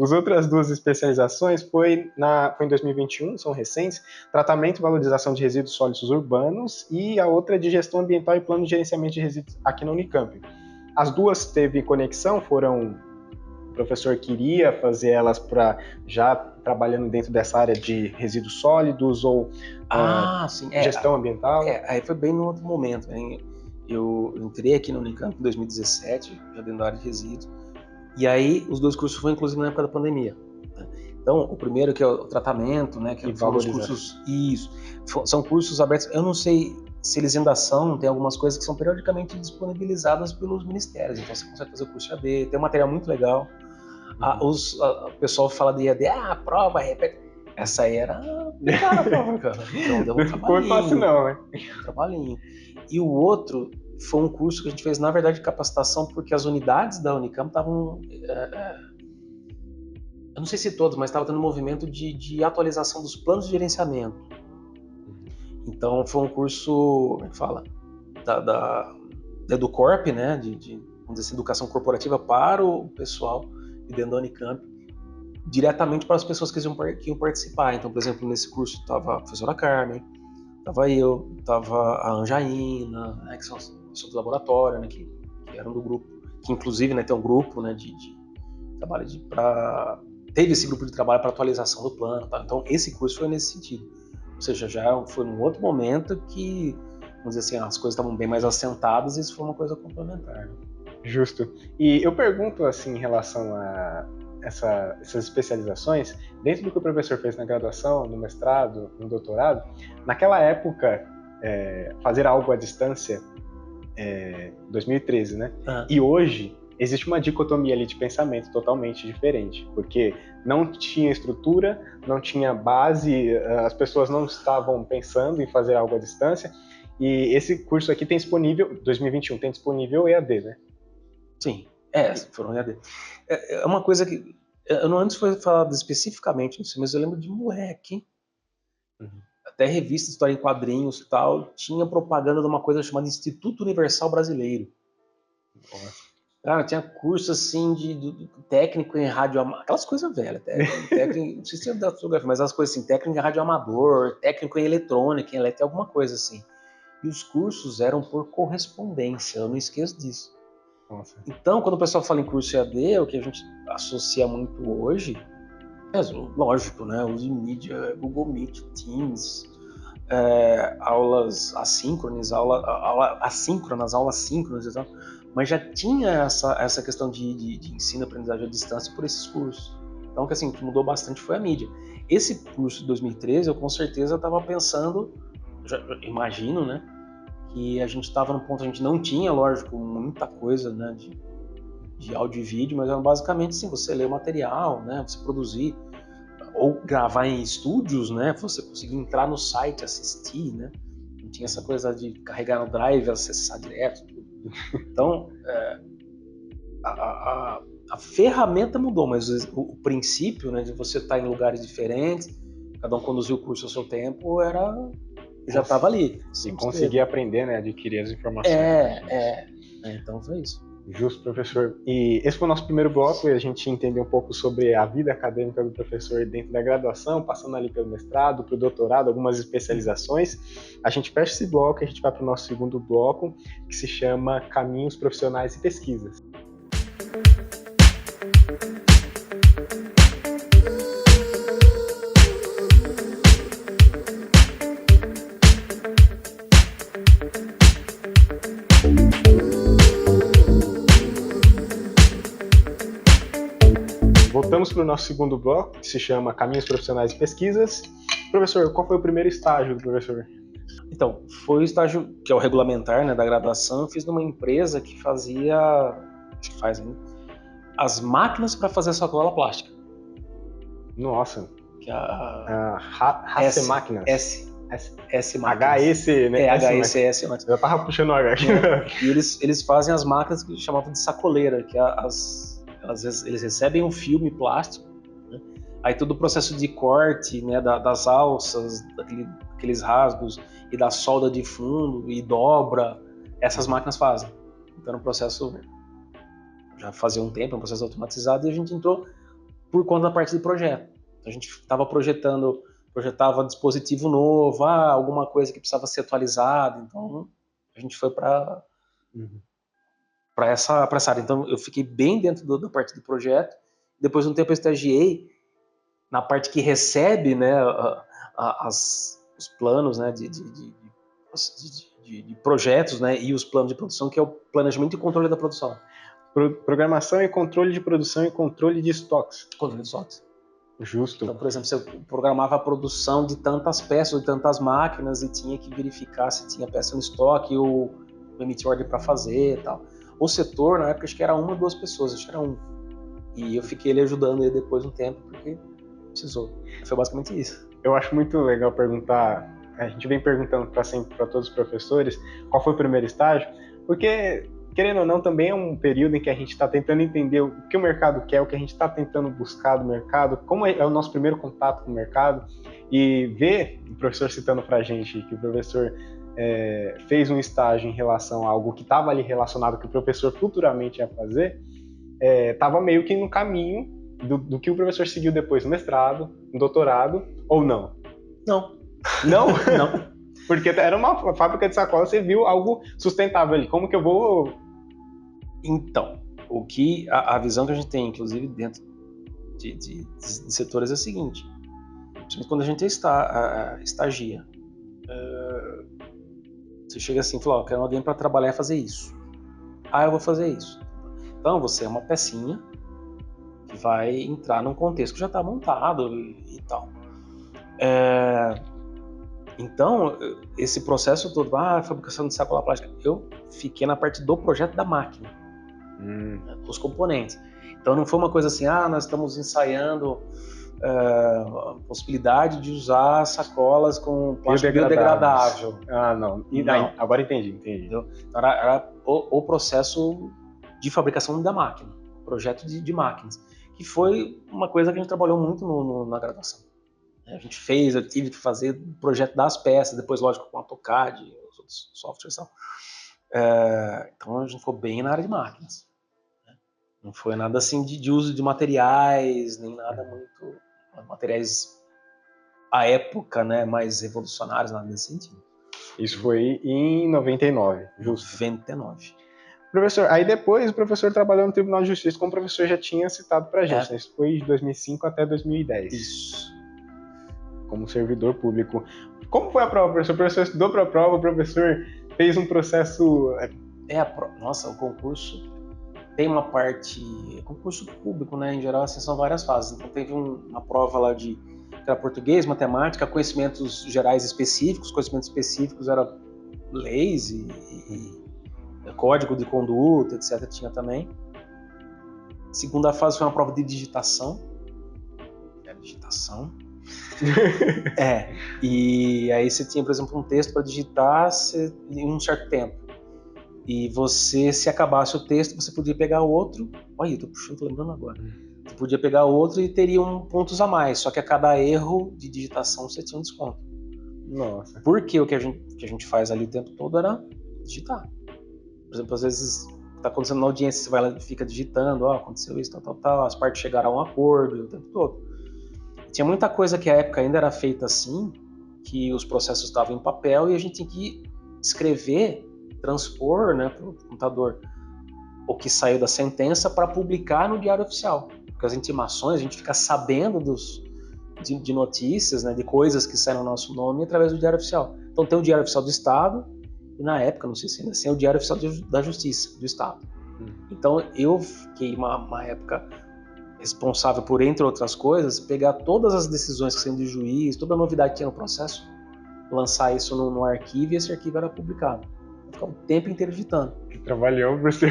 Speaker 2: As outras 2 especializações foi em 2021, são recentes, tratamento e valorização de resíduos sólidos urbanos, e a outra de gestão ambiental e plano de gerenciamento de resíduos aqui na Unicamp. As 2 teve conexão, o professor queria fazer elas para já trabalhando dentro dessa área de resíduos sólidos ou gestão ambiental?
Speaker 3: Aí foi bem no outro momento. Né? Eu entrei aqui na Unicamp em 2017, já dentro da área de resíduos, e aí os 2 cursos foram inclusive na época da pandemia. Né? Então, o primeiro que é o tratamento, né, que foram os cursos... Isso, são cursos abertos, eu não sei se eles ainda são, tem algumas coisas que são periodicamente disponibilizadas pelos ministérios, então você consegue fazer o curso EAD, tem um material muito legal. O pessoal fala de EAD, prova, repete. Essa aí era cara a prova, cara. Então deu um
Speaker 2: Não foi fácil
Speaker 3: trabalhinho.
Speaker 2: não, né?
Speaker 3: Um trabalhinho. E o outro foi um curso que a gente fez, na verdade, de capacitação, porque as unidades da Unicamp estavam... eu não sei se todos, mas estava tendo um movimento de atualização dos planos de gerenciamento. Então foi um curso, como é que fala? Da EduCorp, né? Vamos dizer assim, educação corporativa para o pessoal de dentro da Unicamp, diretamente para as pessoas que iam participar. Então, por exemplo, nesse curso estava a professora Carmen, estava eu, estava a Anjaína, né, que são as pessoas do laboratório, né, que eram do grupo, que inclusive, né, tem um grupo, né, de trabalho teve esse grupo de trabalho para atualização do plano, tá? Então esse curso foi nesse sentido, ou seja, já foi num outro momento que, vamos dizer assim, as coisas estavam bem mais assentadas e isso foi uma coisa complementar. Né?
Speaker 2: Justo. E eu pergunto, assim, em relação a essas especializações, dentro do que o professor fez na graduação, no mestrado, no doutorado, naquela época, fazer algo à distância, 2013, né? E hoje, existe uma dicotomia ali de pensamento totalmente diferente, porque não tinha estrutura, não tinha base, as pessoas não estavam pensando em fazer algo à distância, e esse curso aqui tem disponível, 2021, tem disponível EAD, né?
Speaker 3: Sim, foram EAD. É uma coisa que, eu não antes foi falado especificamente nisso, mas eu lembro de moleque, até revista História em Quadrinhos e tal, tinha propaganda de uma coisa chamada Instituto Universal Brasileiro. Cara, tinha curso assim de técnico em rádio, aquelas coisas velhas, técnico, não sei se é da fotografia, mas as coisas assim, técnico em rádio amador, técnico em eletrônica, alguma coisa assim. E os cursos eram por correspondência, eu não esqueço disso.
Speaker 2: Nossa.
Speaker 3: Então, quando o pessoal fala em curso EAD, o que a gente associa muito hoje, lógico, né, uso de mídia, Google Meet, Teams, aulas assíncronas, aulas síncronas e tal, mas já tinha essa questão de ensino e aprendizagem à distância por esses cursos. Então, o que mudou bastante foi a mídia. Esse curso de 2013, eu com certeza estava pensando, imagino, né, que a gente estava no ponto, a gente não tinha, lógico, muita coisa, né, de áudio e vídeo, mas era basicamente assim, você ler o material, né, você produzir, ou gravar em estúdios, né, você conseguir entrar no site, assistir, né, não tinha essa coisa de carregar no drive, acessar direto, tudo. Então, a ferramenta mudou, mas o princípio, né, de você estar em lugares diferentes, cada um conduzir o curso ao seu tempo, já estava ali.
Speaker 2: E conseguir aprender, né, adquirir as informações.
Speaker 3: Então foi isso.
Speaker 2: Justo, professor. E esse foi o nosso primeiro bloco, e a gente entendeu um pouco sobre a vida acadêmica do professor dentro da graduação, passando ali pelo mestrado, para o doutorado, algumas especializações. A gente fecha esse bloco e a gente vai para o nosso segundo bloco, que se chama Caminhos Profissionais e Pesquisas. Voltamos para o nosso segundo bloco, que se chama Caminhos Profissionais e Pesquisas. Professor, qual foi o primeiro estágio do professor?
Speaker 3: Então, foi o estágio que é o regulamentar, né, da graduação. Eu fiz numa empresa que fazia, acho que faz ainda, as máquinas para fazer sacola plástica.
Speaker 2: Nossa.
Speaker 3: Que S
Speaker 2: Máquinas.
Speaker 3: S Máquinas.
Speaker 2: HEC, né?
Speaker 3: S Máquinas.
Speaker 2: Eu tava puxando o H aqui.
Speaker 3: E eles fazem as máquinas que chamavam de sacoleira, que às vezes eles recebem um filme plástico, né? Aí todo o processo de corte, né, das alças, daqueles rasgos e da solda de fundo e dobra, essas máquinas fazem. Então era um processo, já fazia um tempo, um processo automatizado, e a gente entrou por conta da parte de projeto. A gente estava projetava dispositivo novo, alguma coisa que precisava ser atualizada, então a gente foi para essa área. Então eu fiquei bem dentro da parte do projeto. Depois de um tempo eu estagiei na parte que recebe, né, os planos, né, de projetos, né, e os planos de produção, que é o planejamento e controle da produção.
Speaker 2: Programação e controle de produção e controle de estoques.
Speaker 3: Controle de estoques.
Speaker 2: Justo.
Speaker 3: Então, por exemplo, você programava a produção de tantas peças, de tantas máquinas, e tinha que verificar se tinha peça no estoque ou emitir ordem para fazer e tal. O setor, na época, acho que era 1 ou 2 pessoas, acho que era 1. E eu fiquei ali ajudando ele depois um tempo, porque precisou. Foi basicamente isso.
Speaker 2: Eu acho muito legal perguntar, a gente vem perguntando para todos os professores qual foi o primeiro estágio, porque, querendo ou não, também é um período em que a gente está tentando entender o que o mercado quer, o que a gente está tentando buscar do mercado, como é o nosso primeiro contato com o mercado, e ver o professor citando para a gente que o professor fez um estágio em relação a algo que estava ali relacionado que o professor futuramente ia fazer, estava meio que no caminho do que o professor seguiu depois no mestrado, no doutorado, ou não?
Speaker 3: Não.
Speaker 2: Não?
Speaker 3: Não.
Speaker 2: Porque era uma fábrica de sacola, você viu algo sustentável ali. Como que eu vou...
Speaker 3: Então, a visão que a gente tem, inclusive dentro de setores, é a seguinte: quando a gente estagia, você chega assim e fala, eu quero alguém para trabalhar e fazer isso. Eu vou fazer isso. Então, você é uma pecinha que vai entrar num contexto que já está montado e tal. Então, esse processo todo, fabricação de sacola plástica, eu fiquei na parte do projeto da máquina, os componentes. Então, não foi uma coisa assim, nós estamos ensaiando a possibilidade de usar sacolas com plástico biodegradável.
Speaker 2: Não. Não. Agora entendi.
Speaker 3: Entendeu? Então, era o processo de fabricação da máquina, projeto de máquinas, que foi uma coisa que a gente trabalhou muito na graduação. A gente eu tive que fazer o projeto das peças, depois, lógico, com AutoCAD e os outros softwares. Então, a gente ficou bem na área de máquinas. Não foi nada assim de uso de materiais, nem nada muito... materiais à época, né, mais revolucionários, nada nesse sentido.
Speaker 2: Isso foi em 99, justo?
Speaker 3: 99.
Speaker 2: Professor, aí depois o professor trabalhou no Tribunal de Justiça, como o professor já tinha citado pra gente, né? Isso foi de 2005 até 2010.
Speaker 3: Isso.
Speaker 2: Como servidor público. Como foi a prova, professor? O professor estudou para a prova, o professor fez um processo...
Speaker 3: Nossa, o concurso tem uma parte... Concurso público, né? Em geral, assim, são várias fases. Então, teve uma prova lá que era português, matemática, conhecimentos gerais específicos. Conhecimentos específicos eram leis e código de conduta, etc. Tinha também. Segunda fase foi uma prova de digitação. E aí você tinha, por exemplo, um texto para digitar em um certo tempo. E você, se acabasse o texto, você podia pegar outro. Olha, tô lembrando agora. Você podia pegar outro e teriam pontos a mais, só que a cada erro de digitação você tinha um desconto.
Speaker 2: Nossa.
Speaker 3: Porque o que a gente faz ali o tempo todo era digitar. Por exemplo, às vezes tá acontecendo na audiência, você vai lá e fica digitando, aconteceu isso, tal, as partes chegaram a um acordo o tempo todo. Tinha muita coisa que à época ainda era feita assim, que os processos estavam em papel e a gente tinha que escrever, transpor, né, para o computador o que saiu da sentença para publicar no Diário Oficial. Porque as intimações, a gente fica sabendo de notícias, né, de coisas que saem no nosso nome através do Diário Oficial. Então tem o Diário Oficial do Estado e, na época, não sei se ainda assim, é o Diário Oficial da Justiça do Estado. Então eu fiquei uma época responsável por, entre outras coisas, pegar todas as decisões que saíram do juiz, toda a novidade que tinha no processo, lançar isso no arquivo e esse arquivo era publicado. Eu ficava o tempo inteiro digitando.
Speaker 2: Que trabalhão, professor.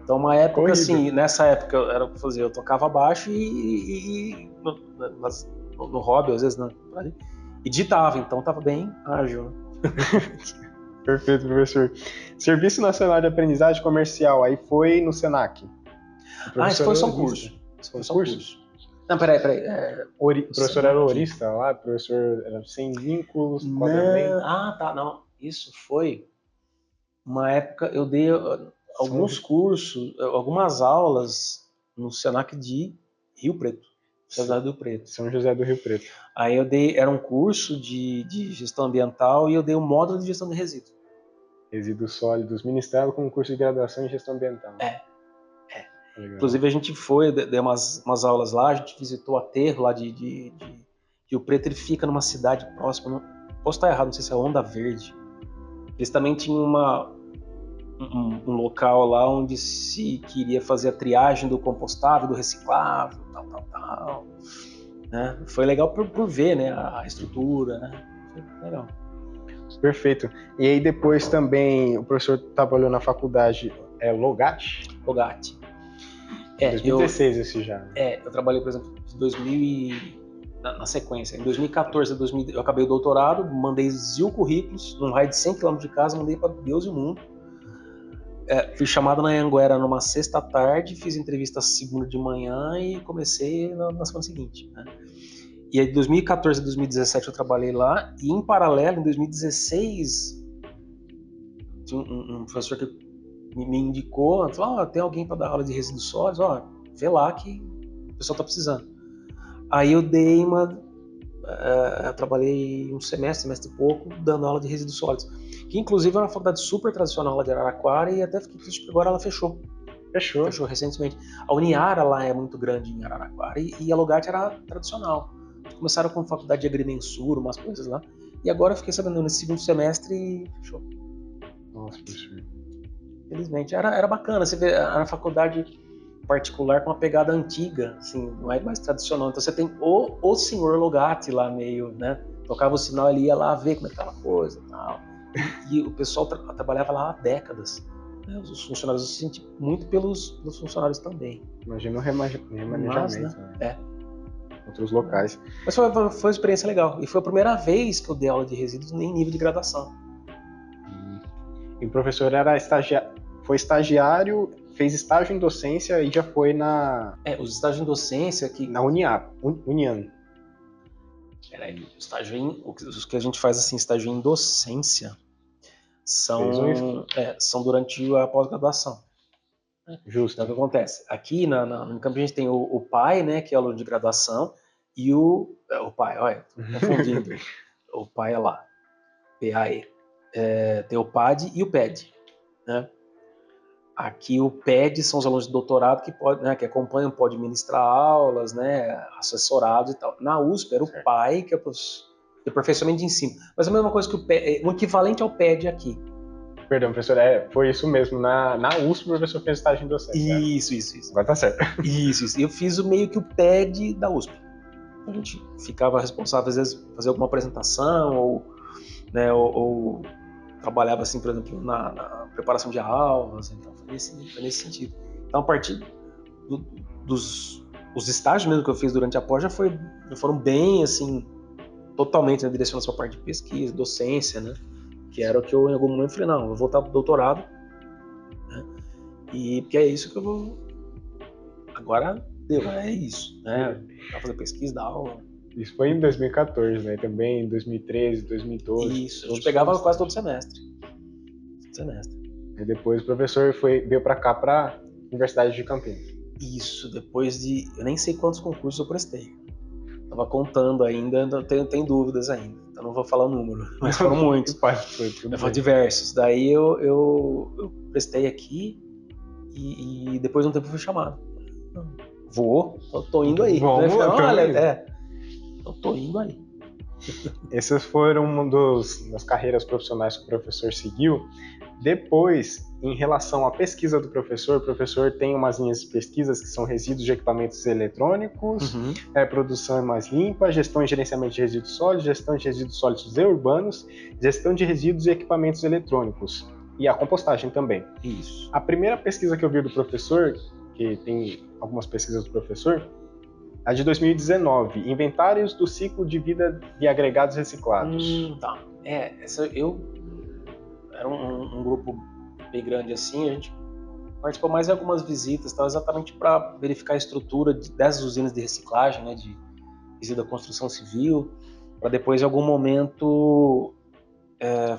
Speaker 3: Então, uma época
Speaker 2: Corrido.
Speaker 3: assim, nessa época era o que eu fazia, eu tocava baixo e no hobby, às vezes, e digitava, então estava bem ágil.
Speaker 2: Perfeito, professor. Serviço Nacional de Aprendizagem Comercial, aí foi no Senac.
Speaker 3: Isso foi só um curso. Não, peraí.
Speaker 2: O professor era horista lá, o professor era sem vínculos, quadramento.
Speaker 3: Não. Isso foi uma época, eu dei alguns cursos, algumas aulas no Senac de Rio Preto. São José do Preto.
Speaker 2: São José do Rio Preto.
Speaker 3: Aí era um curso de gestão ambiental e eu dei um módulo de gestão de resíduos.
Speaker 2: Resíduos sólidos, ministrado com um curso de graduação em gestão ambiental.
Speaker 3: Legal. Inclusive a gente deu umas aulas lá, a gente visitou o aterro lá de Rio Preto, ele fica numa cidade próxima, posso estar errado, não sei se é Onda Verde. Eles também tinham um local lá onde se queria fazer a triagem do compostável, do reciclável, tal. Né? Foi legal por ver, né, a estrutura, né? Foi legal.
Speaker 2: Perfeito. E aí depois também o professor trabalhou na faculdade Logatti?
Speaker 3: Logatti.
Speaker 2: 2016 esse já.
Speaker 3: Eu trabalhei, por exemplo, de 2000 na sequência. Em 2014, eu acabei o doutorado, mandei 1000 currículos, num raio de 100 km de casa, mandei para Deus e o mundo. Fui chamado na Anhanguera numa sexta tarde, fiz entrevista segunda de manhã e comecei na semana seguinte, né? E aí, de 2014 a 2017 eu trabalhei lá, e em paralelo, em 2016, tinha um professor que me indicou, falou, tem alguém para dar aula de resíduos sólidos, vê lá que o pessoal está precisando. Aí eu dei eu trabalhei um semestre e pouco, dando aula de resíduos sólidos, que inclusive é uma faculdade super tradicional lá de Araraquara, e até fiquei triste porque agora ela fechou recentemente. A Uniara lá é muito grande em Araraquara, e a Logart era tradicional. Começaram com faculdade de agrimensura, umas coisas lá, e agora eu fiquei sabendo nesse segundo semestre e fechou.
Speaker 2: Nossa, professor.
Speaker 3: Infelizmente. Era bacana, você vê, era uma faculdade particular com uma pegada antiga, assim, mais tradicional. Então você tem o senhor Logatti lá meio, né? Tocava o sinal, ele ia lá ver como é que tava a coisa e tal. E o pessoal trabalhava lá há décadas. Né? Os funcionários, eu senti muito pelos funcionários também.
Speaker 2: Imagina o remanejamento,
Speaker 3: né?
Speaker 2: Outros locais.
Speaker 3: Mas foi uma experiência legal. E foi a primeira vez que eu dei aula de resíduos em nível de graduação.
Speaker 2: E o professor foi estagiário, fez estágio em docência e já foi na...
Speaker 3: os estágios em docência...
Speaker 2: Na Unian.
Speaker 3: Os que a gente faz assim, estágio em docência, são durante a pós-graduação.
Speaker 2: Justo.
Speaker 3: Então, o que acontece? Aqui no Unicamp a gente tem o PAI, né, que é o aluno de graduação, e o PAI, olha, confundindo. O PAI é lá, PAE. Tem o PAD e o PED, né? Aqui o PED são os alunos de doutorado que acompanham, podem ministrar aulas, né, assessorados e tal. Na USP era o PAI, que é o aperfeiçoamento de ensino. Mas é a mesma coisa que o PED, o equivalente ao PED aqui.
Speaker 2: Perdão, professor, foi isso mesmo. Na USP o professor fez estágio em docência.
Speaker 3: Isso.
Speaker 2: Agora tá certo.
Speaker 3: Isso. Eu fiz meio que o PED da USP. A gente ficava responsável, às vezes, fazer alguma apresentação, ou trabalhava, assim, por exemplo, na preparação de aulas. Então, foi nesse sentido. Então, a partir dos estágios mesmo que eu fiz durante a pós, já foram bem, assim, totalmente direcionados para a parte de pesquisa, docência, né? Que era o que eu, em algum momento, falei, não, eu vou voltar pro doutorado, né? E porque é isso que eu vou... Agora, é isso, né? Pra fazer pesquisa, dar aula.
Speaker 2: Isso foi em 2014, né? Também em 2013, 2012.
Speaker 3: Isso, a gente pegava quase todo semestre.
Speaker 2: E depois o professor veio para cá, para Universidade de Campinas.
Speaker 3: Isso, depois de... Eu nem sei quantos concursos eu prestei. Tava contando ainda, tenho dúvidas ainda. Então não vou falar o número, mas foram muitos. Foram diversos. Daí eu prestei aqui e depois de um tempo fui chamado. Tô indo aí. Eu tô indo aí.
Speaker 2: Essas foram uma das carreiras profissionais que o professor seguiu. Depois, em relação à pesquisa do professor, o professor tem umas linhas de pesquisas que são resíduos de equipamentos eletrônicos, produção mais limpa, gestão e gerenciamento de resíduos sólidos, gestão de resíduos sólidos e urbanos, gestão de resíduos e equipamentos eletrônicos. E a compostagem também.
Speaker 3: Isso.
Speaker 2: A primeira pesquisa que eu vi do professor, que tem algumas pesquisas do professor, a de 2019, Inventários do Ciclo de Vida de Agregados Reciclados.
Speaker 3: Tá. Era um grupo bem grande assim, a gente participou mais de algumas visitas, tal, exatamente para verificar a estrutura dessas usinas de reciclagem, né, de resíduo da construção civil, para depois, em algum momento,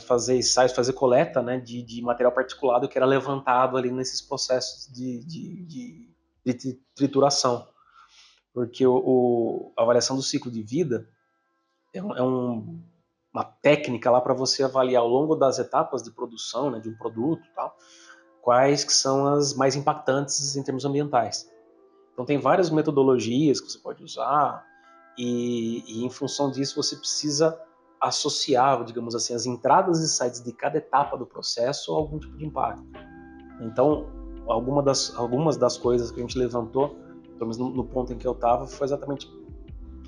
Speaker 3: fazer ensaios, fazer coleta, né, de material particulado que era levantado ali nesses processos de trituração. Porque a avaliação do ciclo de vida é uma técnica lá para você avaliar ao longo das etapas de produção, né, de um produto, tal, quais que são as mais impactantes em termos ambientais. Então tem várias metodologias que você pode usar e em função disso você precisa associar, digamos assim, as entradas e saídas de cada etapa do processo a algum tipo de impacto. Então, algumas das coisas que a gente levantou, pelo menos no ponto em que eu estava, foi exatamente,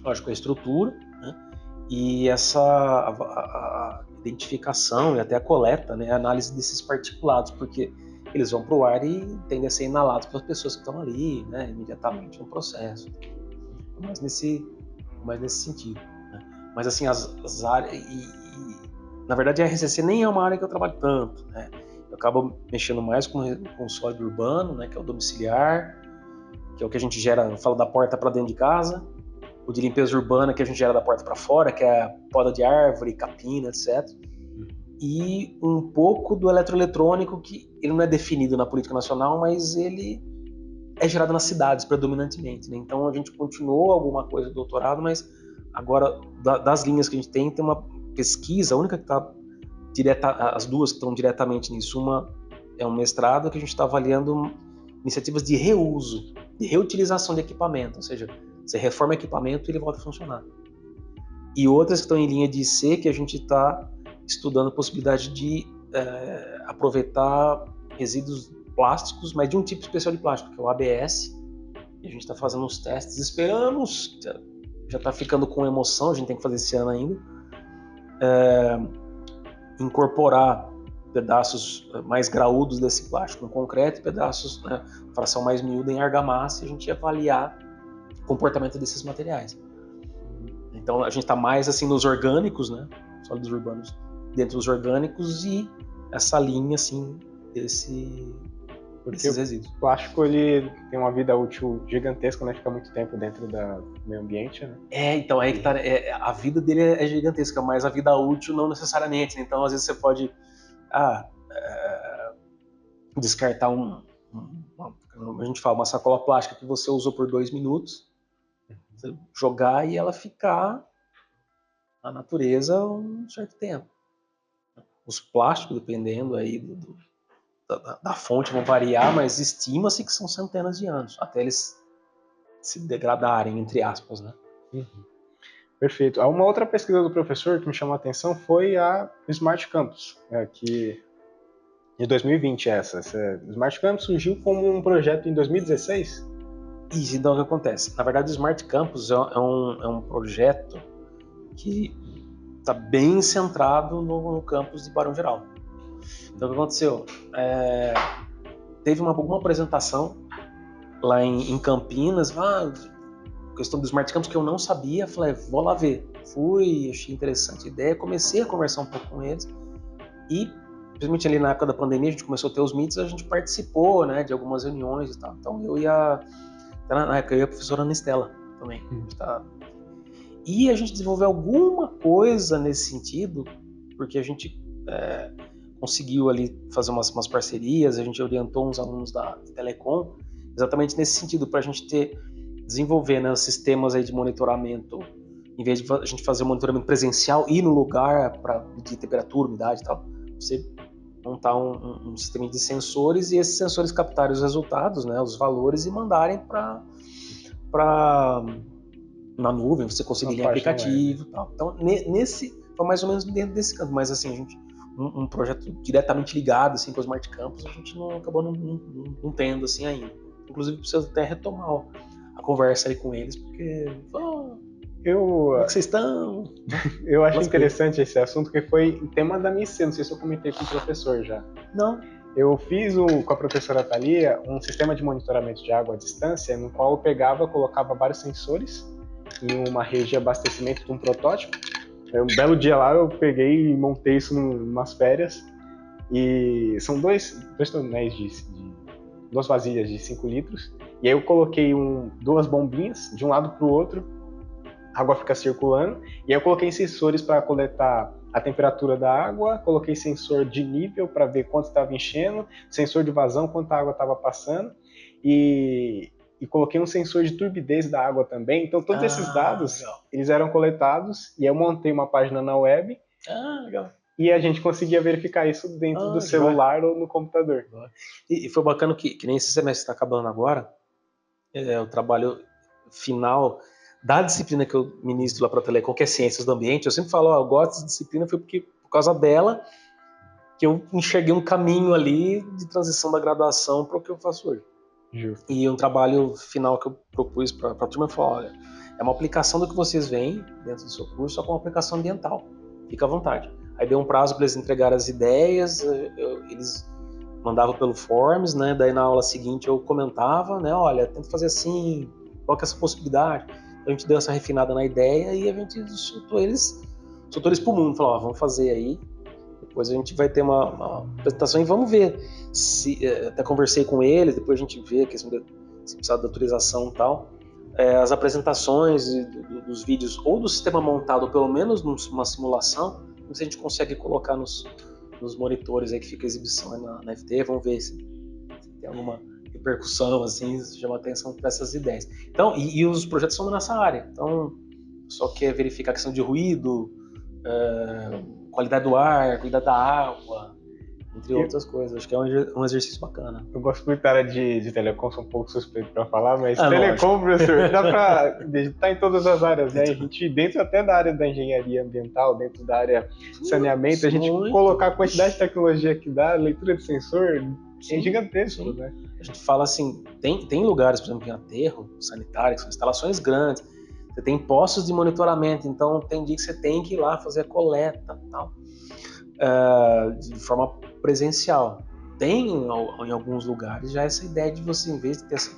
Speaker 3: lógico, a estrutura, né? E a identificação e até a coleta, né, a análise desses particulados, porque eles vão para o ar e tendem a ser inalados pelas pessoas que estão ali, né, imediatamente no processo. Mas nesse sentido. Né? Mas assim, as áreas... na verdade, a RCC nem é uma área que eu trabalho tanto. Né? Eu acabo mexendo mais com o sólido urbano, né, que é o domiciliar, que é o que a gente gera, eu falo da porta para dentro de casa, o de limpeza urbana, que a gente gera da porta para fora, que é a poda de árvore, capina, etc. E um pouco do eletroeletrônico, que ele não é definido na política nacional, mas ele é gerado nas cidades predominantemente. Né? Então a gente continuou alguma coisa do doutorado, mas agora das linhas que a gente tem uma pesquisa, a única que está direta, as duas que estão diretamente nisso, uma é um mestrado que a gente está avaliando iniciativas de reuso, de reutilização de equipamento, ou seja, você reforma o equipamento e ele volta a funcionar. E outras que estão em linha de IC, que a gente está estudando a possibilidade de aproveitar resíduos plásticos, mas de um tipo especial de plástico, que é o ABS. E a gente está fazendo uns testes, esperamos, já está ficando com emoção, a gente tem que fazer esse ano ainda, incorporar pedaços mais graúdos desse plástico no concreto e pedaços, né, fração mais miúda em argamassa, e a gente avaliar o comportamento desses materiais. Então a gente está mais assim nos orgânicos, né, sólidos urbanos dentro dos orgânicos, e essa linha assim desses resíduos.
Speaker 2: O plástico ele tem uma vida útil gigantesca, né? Fica muito tempo dentro do meio ambiente, né?
Speaker 3: Então aí que tá, a vida dele é gigantesca, mas a vida útil não necessariamente. Então às vezes você pode descartar a gente fala, uma sacola plástica que você usou por 2 minutos, você jogar e ela ficar na natureza um certo tempo. Os plásticos, dependendo aí da fonte, vão variar, mas estima-se que são centenas de anos, até eles se degradarem, entre aspas, né?
Speaker 2: Perfeito. Uma outra pesquisa do professor que me chamou a atenção foi a Smart Campus, que de 2020 essa Smart Campus surgiu como um projeto em 2016?
Speaker 3: Isso, então o que acontece? Na verdade, o Smart Campus é um projeto que está bem centrado no campus de Barão Geraldo. Então o que aconteceu? Teve uma apresentação lá em Campinas, questão do Smart Campus que eu não sabia, falei, vou lá ver. Fui, achei interessante a ideia, comecei a conversar um pouco com eles e, principalmente ali na época da pandemia, a gente começou a ter os meets, a gente participou, né, de algumas reuniões e tal. Então na época eu e a professora Ana Estela também. E a gente desenvolveu alguma coisa nesse sentido, porque a gente conseguiu ali fazer umas parcerias, a gente orientou uns alunos da Telecom, exatamente nesse sentido, para a gente desenvolver, né, sistemas aí de monitoramento, em vez de a gente fazer o monitoramento presencial, ir no lugar para medir temperatura, umidade e tal, você montar um sistema de sensores e esses sensores captarem os resultados, né, os valores, e mandarem para na nuvem, você conseguir ler aplicativo e tal. Então, foi mais ou menos dentro desse campo, mas assim, a gente, um projeto diretamente ligado assim, com o Smart Campus, a gente acabou não tendo assim ainda. Inclusive, preciso até retomar a conversa ali com eles, porque como é que vocês estão?
Speaker 2: Eu acho interessante esse assunto, que foi o tema da minha IC, não sei se eu comentei com o professor já.
Speaker 3: Não.
Speaker 2: Eu fiz com a professora Thalia um sistema de monitoramento de água à distância, no qual eu colocava vários sensores em uma rede de abastecimento de um protótipo. Um belo dia lá eu peguei e montei isso umas férias, e são dois tonéis duas vasilhas de 5 litros, e aí eu coloquei 2 bombinhas de um lado para o outro, a água fica circulando, e aí eu coloquei sensores para coletar a temperatura da água, coloquei sensor de nível para ver quanto estava enchendo, sensor de vazão, quanta água estava passando, e coloquei um sensor de turbidez da água também. Então todos esses dados, legal, eles eram coletados, e eu montei uma página na web,
Speaker 3: legal,
Speaker 2: e a gente conseguia verificar isso dentro do celular ou no computador.
Speaker 3: E foi bacana que nem esse semestre está acabando agora, o trabalho final da disciplina que eu ministro lá para a Telecom, que é Ciências do Ambiente. Eu sempre falo, eu gosto dessa disciplina, foi por causa dela que eu enxerguei um caminho ali de transição da graduação para o que eu faço hoje.
Speaker 2: Justo.
Speaker 3: E um trabalho final que eu propus para a turma foi, olha, é uma aplicação do que vocês veem dentro do seu curso, só com uma aplicação ambiental. Fica à vontade. Aí deu um prazo para eles entregarem as ideias, eles mandava pelo Forms, né? Daí na aula seguinte eu comentava, né? Olha, tenta fazer assim, qual que é essa possibilidade? A gente deu essa refinada na ideia e a gente soltou eles pro mundo. Falou, ó, vamos fazer aí. Depois a gente vai ter uma apresentação e vamos ver. Até conversei com eles, depois a gente vê a questão se precisar de autorização e tal. As apresentações dos vídeos ou do sistema montado, ou pelo menos numa simulação, se a gente consegue colocar nos monitores aí que fica a exibição na FT, vamos ver se tem alguma repercussão, assim, se chama atenção para essas ideias. Então, e os projetos são nessa área. Então, só quer verificar a questão de ruído, qualidade do ar, qualidade da água, entre outras coisas. Acho que é um exercício bacana.
Speaker 2: Eu gosto muito da área de telecom, sou um pouco suspeito para falar, mas
Speaker 3: lógico.
Speaker 2: telecom, professor, dá para estar em todas as áreas, né? A gente, dentro até da área da engenharia ambiental, dentro da área saneamento, a gente colocar a quantidade de tecnologia que dá, leitura de sensor, é gigantesco, né?
Speaker 3: A gente fala assim, tem lugares, por exemplo, em aterro sanitário, que são instalações grandes, você tem postos de monitoramento, então tem dia que você tem que ir lá fazer a coleta e tal, de forma presencial. Tem em alguns lugares já essa ideia de você, em vez de ter essa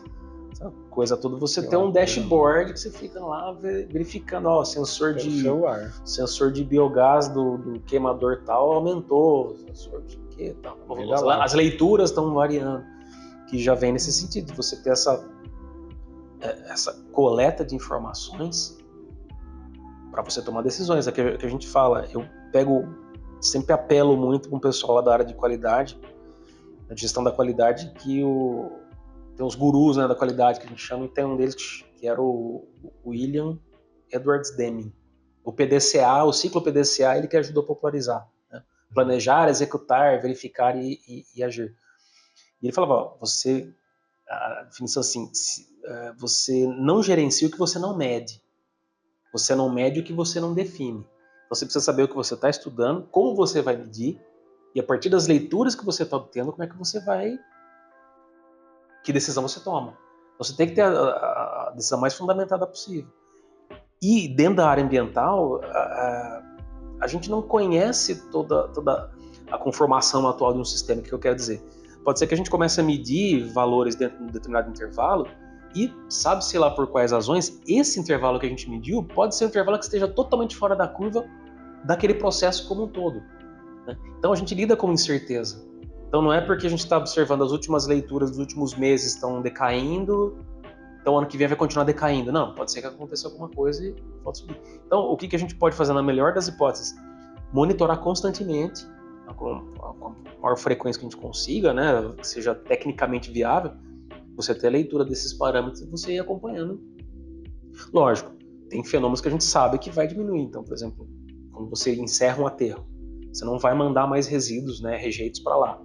Speaker 3: coisa toda, você ter um dashboard que você fica lá verificando, ó, sensor de biogás do queimador tal aumentou, sensor de quê tal. As leituras estão variando, que já vem nesse sentido, de você ter essa coleta de informações para você tomar decisões. É que a gente fala, eu sempre apelo muito com o pessoal lá da área de qualidade, da gestão da qualidade, que tem os gurus, né, da qualidade que a gente chama, e tem um deles que era o William Edwards Deming. O PDCA, o ciclo PDCA, ele que ajudou a popularizar, né? Planejar, executar, verificar e agir. E ele falava, a definição assim, você não gerencia o que você não mede. Você não mede o que você não define. Você precisa saber o que você está estudando, como você vai medir, e a partir das leituras que você está obtendo, como é que você vai... Que decisão você toma. Você tem que ter a decisão mais fundamentada possível. E dentro da área ambiental, a gente não conhece toda a conformação atual de um sistema, que eu quero dizer. Pode ser que a gente comece a medir valores dentro de um determinado intervalo e, sabe-se lá por quais razões, esse intervalo que a gente mediu pode ser um intervalo que esteja totalmente fora da curva daquele processo como um todo, né? Então a gente lida com incerteza. Então não é porque a gente está observando as últimas leituras dos últimos meses estão decaindo, então ano que vem vai continuar decaindo. Não, pode ser que aconteça alguma coisa e pode subir. Então o que a gente pode fazer na melhor das hipóteses? Monitorar constantemente, com a maior frequência que a gente consiga, né, que seja tecnicamente viável, você ter a leitura desses parâmetros e você ir acompanhando. Lógico, tem fenômenos que a gente sabe que vai diminuir. Então, por exemplo, quando você encerra um aterro, você não vai mandar mais resíduos, né, rejeitos para lá.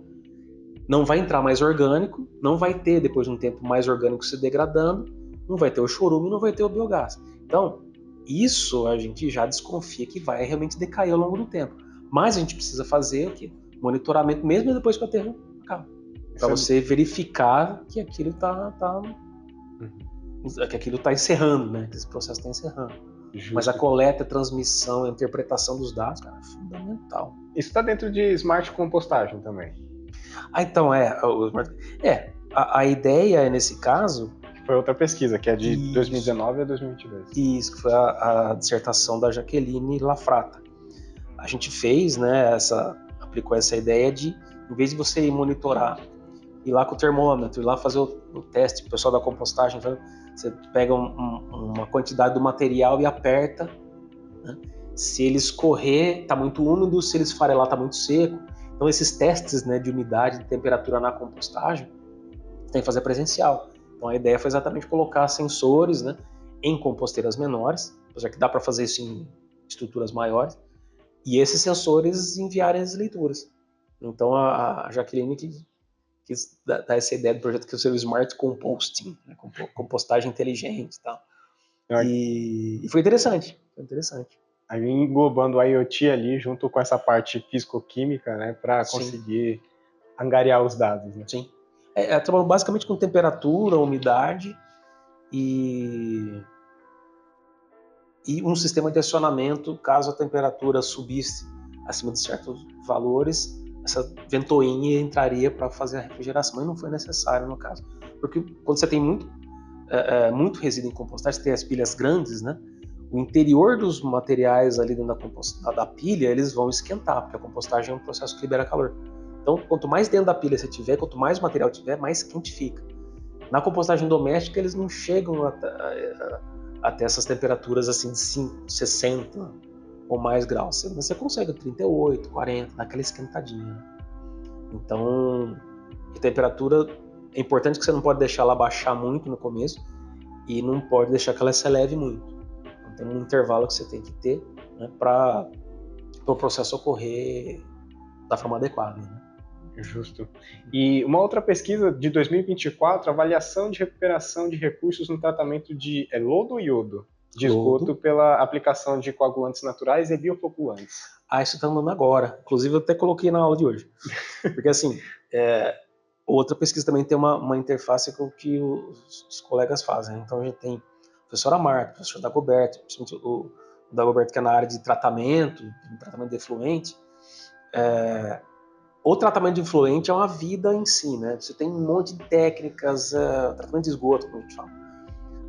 Speaker 3: Não vai entrar mais orgânico, não vai ter, depois de um tempo, mais orgânico se degradando, não vai ter o chorume, não vai ter o biogás. Então, isso a gente já desconfia que vai realmente decair ao longo do tempo. Mas a gente precisa fazer o quê? Monitoramento mesmo depois que o aterro acaba. Para você verificar que aquilo que aquilo está encerrando, né? Que esse processo está encerrando. Justo. Mas a coleta, a transmissão, a interpretação dos dados, cara, é fundamental.
Speaker 2: Isso está dentro de smart compostagem também.
Speaker 3: Então, a ideia nesse caso...
Speaker 2: Foi outra pesquisa, que é de 2019 a 2022.
Speaker 3: Isso, que foi a dissertação da Jaqueline Lafrata. A gente fez, né, aplicou essa ideia de, em vez de você monitorar, ir lá com o termômetro, ir lá fazer o teste, o pessoal da compostagem, então, você pega uma quantidade do material e aperta, né? Se ele escorrer, está muito úmido, se ele esfarelar, está muito seco. Então esses testes, né, de umidade, de temperatura na compostagem, tem que fazer presencial. Então a ideia foi exatamente colocar sensores, né, em composteiras menores, já que dá para fazer isso em estruturas maiores, e esses sensores enviarem as leituras. Então a Jaqueline quis dar essa ideia do projeto que é o Smart Composting, né, compostagem inteligente e tal. E foi interessante,
Speaker 2: Aí englobando o IoT ali junto com essa parte físico-química, né, para conseguir angariar os dados, né?
Speaker 3: Sim. Trabalhando basicamente com temperatura, umidade e um sistema de acionamento caso a temperatura subisse acima de certos valores, ventoinha entraria para fazer a refrigeração, mas não foi necessário no caso. Porque quando você tem muito resíduo em compostagem, você tem as pilhas grandes, né? O interior dos materiais ali dentro da pilha, eles vão esquentar, porque a compostagem é um processo que libera calor. Então, quanto mais dentro da pilha você tiver, quanto mais material tiver, mais quente fica. Na compostagem doméstica, eles não chegam até essas temperaturas assim de 60 ou mais graus. Você consegue 38, 40, dá aquela esquentadinha. Então, a temperatura é importante que você não pode deixar ela baixar muito no começo e não pode deixar que ela se eleve muito. Então, tem um intervalo que você tem que ter, né, para o processo ocorrer da forma adequada, né?
Speaker 2: Justo. E uma outra pesquisa de 2024, avaliação de recuperação de recursos no tratamento de lodo e iodo de esgoto pela aplicação de coagulantes naturais e biofloculantes.
Speaker 3: Isso está andando agora. Inclusive, eu até coloquei na aula de hoje. Porque, assim, outra pesquisa também tem uma interface com o que os colegas fazem. Então, a gente tem o professor Marta, o professor Dagoberto, principalmente o Dagoberto, que é na área de tratamento de efluente. O tratamento de efluente é uma vida em si, né? Você tem um monte de técnicas, tratamento de esgoto, como a gente fala,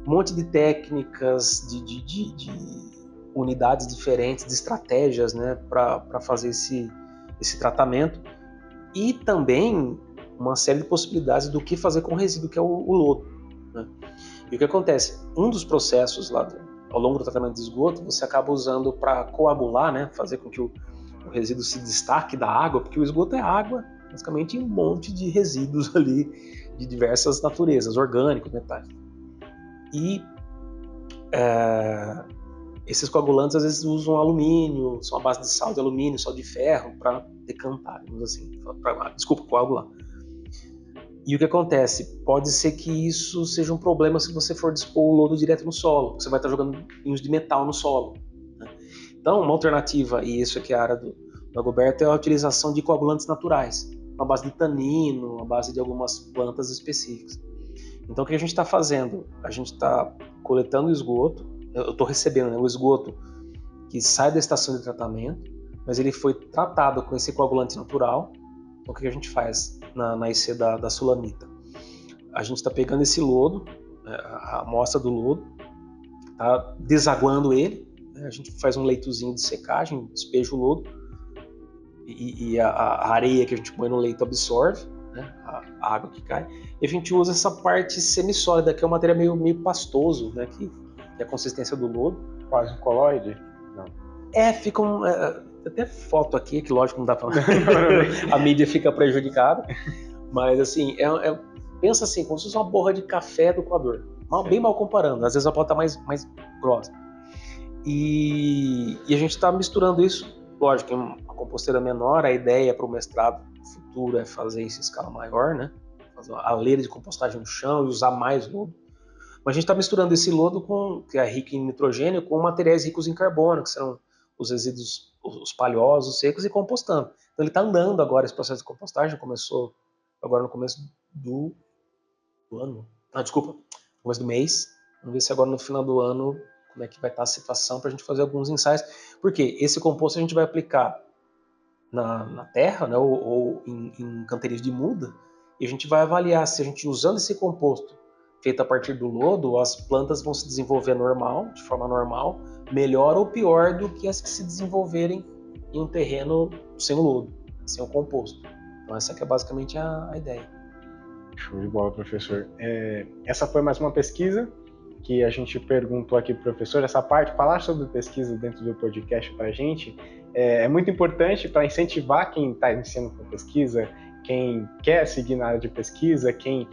Speaker 3: um monte de técnicas, de unidades diferentes, de estratégias, né, para fazer esse tratamento, e também uma série de possibilidades do que fazer com o resíduo, que é o lodo, né? E o que acontece? Um dos processos lá ao longo do tratamento de esgoto, você acaba usando para coagular, né, fazer com que o resíduo se destaque da água, porque o esgoto é água, basicamente um monte de resíduos ali de diversas naturezas, orgânicos, metais. E esses coagulantes às vezes usam alumínio, são a base de sal de alumínio, sal de ferro, para decantar, assim, coagular. E o que acontece? Pode ser que isso seja um problema se você for dispor o lodo direto no solo, você vai estar jogando pinhos de metal no solo, né? Então, uma alternativa, e isso aqui é a área do Dagoberto, é a utilização de coagulantes naturais, na base de tanino, na base de algumas plantas específicas. Então, o que a gente está fazendo? A gente está coletando o esgoto, eu estou recebendo, né, o esgoto que sai da estação de tratamento, mas ele foi tratado com esse coagulante natural. Então, o que a gente faz na IC da Sulamita? A gente está pegando esse lodo, a amostra do lodo, está desaguando ele, né? A gente faz um leitozinho de secagem, despeja o lodo, e a areia que a gente põe no leito absorve, né, a água que cai, e a gente usa essa parte semissólida, que é um material meio pastoso, né, que é a consistência do lodo.
Speaker 2: Quase um colóide? Não.
Speaker 3: Fica até foto aqui, que lógico não dá pra... a mídia fica prejudicada, mas assim, pensa assim, como se fosse uma borra de café do coador, bem mal comparando, às vezes ela pode estar mais grossa. E a gente está misturando isso, lógico, em uma composteira menor. A ideia para o mestrado futuro é fazer isso em escala maior, né? Fazer uma leira de compostagem no chão e usar mais lodo. Mas a gente está misturando esse lodo, que é rico em nitrogênio, com materiais ricos em carbono, que são os resíduos, os palhosos, secos, e compostando. Então ele está andando agora, esse processo de compostagem começou agora no começo do ano. No começo do mês. Vamos ver se agora no final do ano como é que vai estar a situação para a gente fazer alguns ensaios. Porque esse composto a gente vai aplicar na terra, né, ou em canteiros de muda, e a gente vai avaliar se a gente, usando esse composto feito a partir do lodo, as plantas vão se desenvolver de forma normal, melhor ou pior do que as que se desenvolverem em um terreno sem o lodo, sem o composto. Então essa que é basicamente a ideia.
Speaker 2: Show de bola, professor. Essa foi mais uma pesquisa que a gente perguntou aqui para o professor. Essa parte, falar sobre pesquisa dentro do podcast para a gente é muito importante para incentivar quem está iniciando com pesquisa, quem quer seguir na área de pesquisa, quem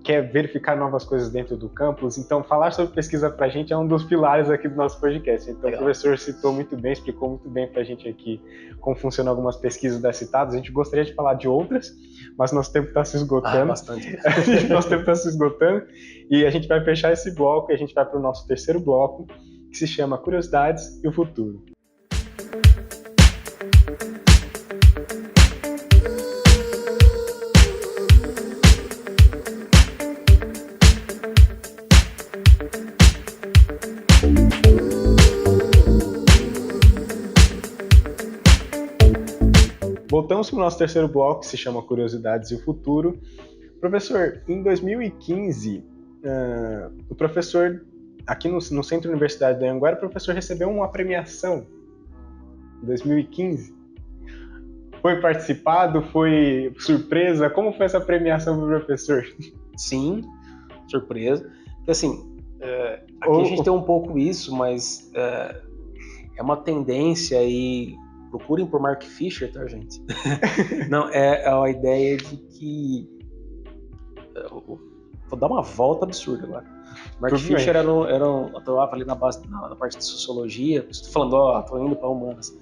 Speaker 2: quer verificar novas coisas dentro do campus. Então, falar sobre pesquisa para a gente é um dos pilares aqui do nosso podcast. Então, legal. O professor citou muito bem, explicou muito bem para a gente aqui como funcionam algumas pesquisas das citadas. A gente gostaria de falar de outras, mas nosso tempo está se esgotando.
Speaker 3: Bastante.
Speaker 2: Nosso tempo está se esgotando. E a gente vai fechar esse bloco e a gente vai para o nosso terceiro bloco, que se chama Curiosidades e o Futuro. Voltamos vamos para o nosso terceiro bloco, que se chama Curiosidades e o Futuro. Professor, em 2015, o professor, aqui no Centro Universitário do Anhanguera, o professor recebeu uma premiação em 2015. Foi participado? Foi surpresa? Como foi essa premiação para o professor?
Speaker 3: Sim, surpresa. Porque assim, aqui a gente tem um pouco isso, mas é uma tendência e procurem por Mark Fisher, tá, gente? Não, é a ideia de que... Vou dar uma volta absurda agora. Mark Fisher atuava ali na parte de sociologia. Estou falando, estou indo para humanas.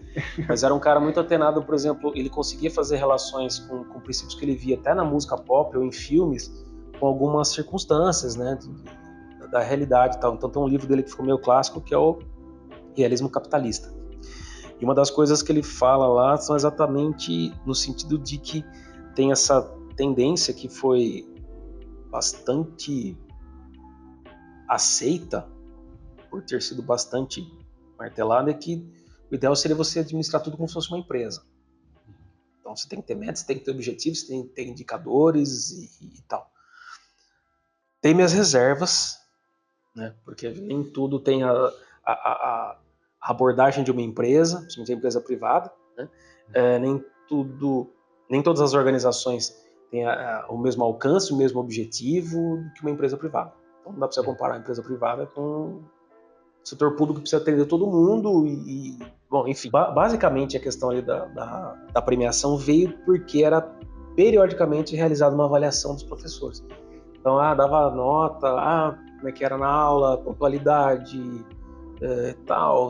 Speaker 3: Mas era um cara muito atenado, por exemplo, ele conseguia fazer relações com princípios que ele via até na música pop ou em filmes, com algumas circunstâncias, né, da realidade e tal. Então tem um livro dele que ficou meio clássico, que é o Realismo Capitalista. E uma das coisas que ele fala lá são exatamente no sentido de que tem essa tendência que foi bastante aceita, por ter sido bastante martelada, é que o ideal seria você administrar tudo como se fosse uma empresa. Então você tem que ter metas, tem que ter objetivos, tem que ter indicadores e tal. Tem minhas reservas, né? Porque nem tudo tem a abordagem de uma empresa, principalmente a empresa privada, né? Nem todas as organizações têm o mesmo alcance, o mesmo objetivo que uma empresa privada. Então não dá para você comparar a empresa privada com o setor público, que precisa atender todo mundo bom, enfim. Basicamente a questão ali da premiação veio porque era periodicamente realizada uma avaliação dos professores. Então, dava nota, como é que era na aula, pontualidade, tal,